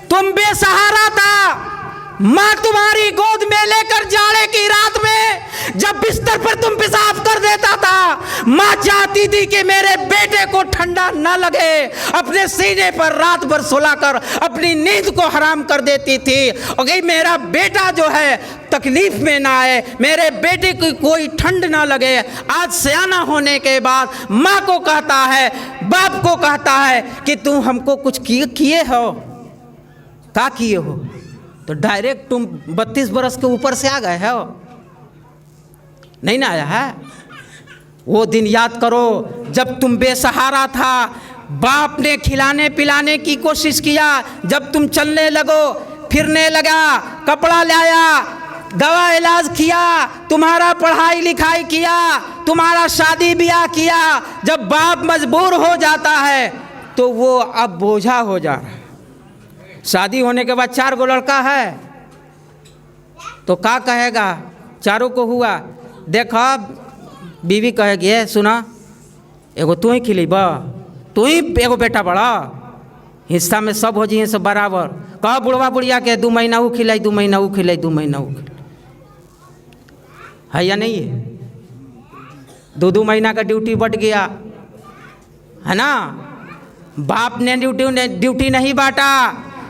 तुम बेसहारा था, माँ तुम्हारी गोद में लेकर जाड़े की रात में जब बिस्तर पर तुम पेशाब कर देता था, माँ चाहती थी कि मेरे बेटे को ठंडा न लगे, अपने सीने पर रात भर सुलाकर अपनी नींद को हराम कर देती थी। और कहीं मेरा बेटा जो है तकलीफ में ना आए, मेरे बेटे को कोई ठंड ना लगे। आज सयाना होने के बाद माँ को कहता है, बाप को कहता है कि तुम हमको कुछ किए हो, क्या किए हो? तो डायरेक्ट तुम 32 बरस के ऊपर से आ गए हो, नहीं ना आया है। वो दिन याद करो जब तुम बेसहारा था, बाप ने खिलाने पिलाने की कोशिश किया, जब तुम चलने लगो, फिरने लगा, कपड़ा लाया, दवा इलाज किया, तुम्हारा पढ़ाई लिखाई किया, तुम्हारा शादी ब्याह किया। जब बाप मजबूर हो जाता है तो वो अब बोझा हो जा रहा है। शादी होने के बाद 4 गो लड़का है तो क्या कहेगा? चारों को हुआ, देखा बीवी कहेगी, है सुना, एगो तू ही खिलेबा, तू ही एगो बेटा बड़ा, हिस्सा में सब हो जाइए सब बराबर। कह बुढ़वा बुढ़िया के 2 महीना वो खिलाई, 2 महीना वो खिलाई, 2 महीना वो खिलाई, है या नहीं है? 2-2 महीना का ड्यूटी बढ़ गया है ना। बाप ने ड्यूटी नहीं बांटा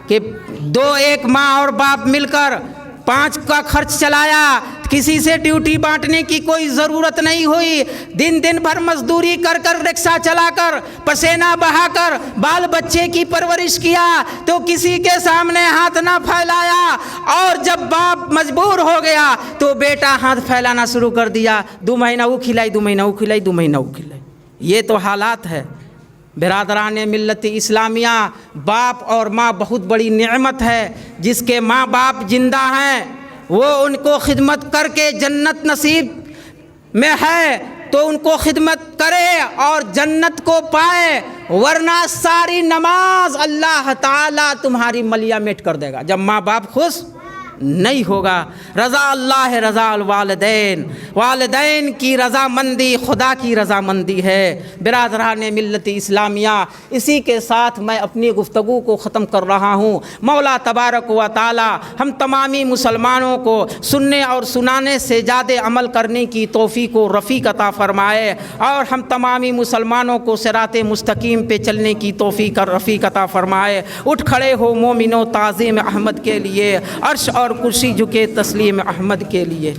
कि 1 माँ और बाप मिलकर 5 का खर्च चलाया, किसी से ड्यूटी बांटने की कोई ज़रूरत नहीं हुई। दिन भर मजदूरी कर रिक्शा चलाकर, पसीना बहाकर बाल बच्चे की परवरिश किया, तो किसी के सामने हाथ ना फैलाया। और जब बाप मजबूर हो गया तो बेटा हाथ फैलाना शुरू कर दिया, 2 महीना वो खिलाई, 2 महीना वो खिलाई, 2 महीना वो खिलाई। ये तो हालात है बिरादरान मिल्लत इस्लामिया। बाप और माँ बहुत बड़ी नेमत है। जिसके माँ बाप जिंदा हैं वो उनको खिदमत करके जन्नत नसीब में है तो उनको खिदमत करे और जन्नत को पाए, वरना सारी नमाज अल्लाह ताला तुम्हारी मलिया मेट कर देगा जब माँ बाप खुश नहीं होगा। रज़ा अल्लाह है, रज़ा वालिदैन, वालिदैन की रज़ामंदी खुदा की रज़ामंदी है। बिरादरान मिल्लत इस्लामिया, इसी के साथ मैं अपनी गुफ्तगू को ख़त्म कर रहा हूँ। मौला तबारक व ताला हम तमामी मुसलमानों को सुनने और सुनाने से ज़्यादा अमल करने की तौफ़ीक़ व रफ़ीक़ अता फ़रमाए और हम तमामी मुसलमानों को सिराते मुस्तकीम पे चलने की तौफ़ीक़ और रफ़ीक़ अता फ़रमाए। उठ खड़े हो मोमिनो ताज़ीम अहमद के लिए, अर्श और कुर्सी झुके तस्लीम अहमद के लिए।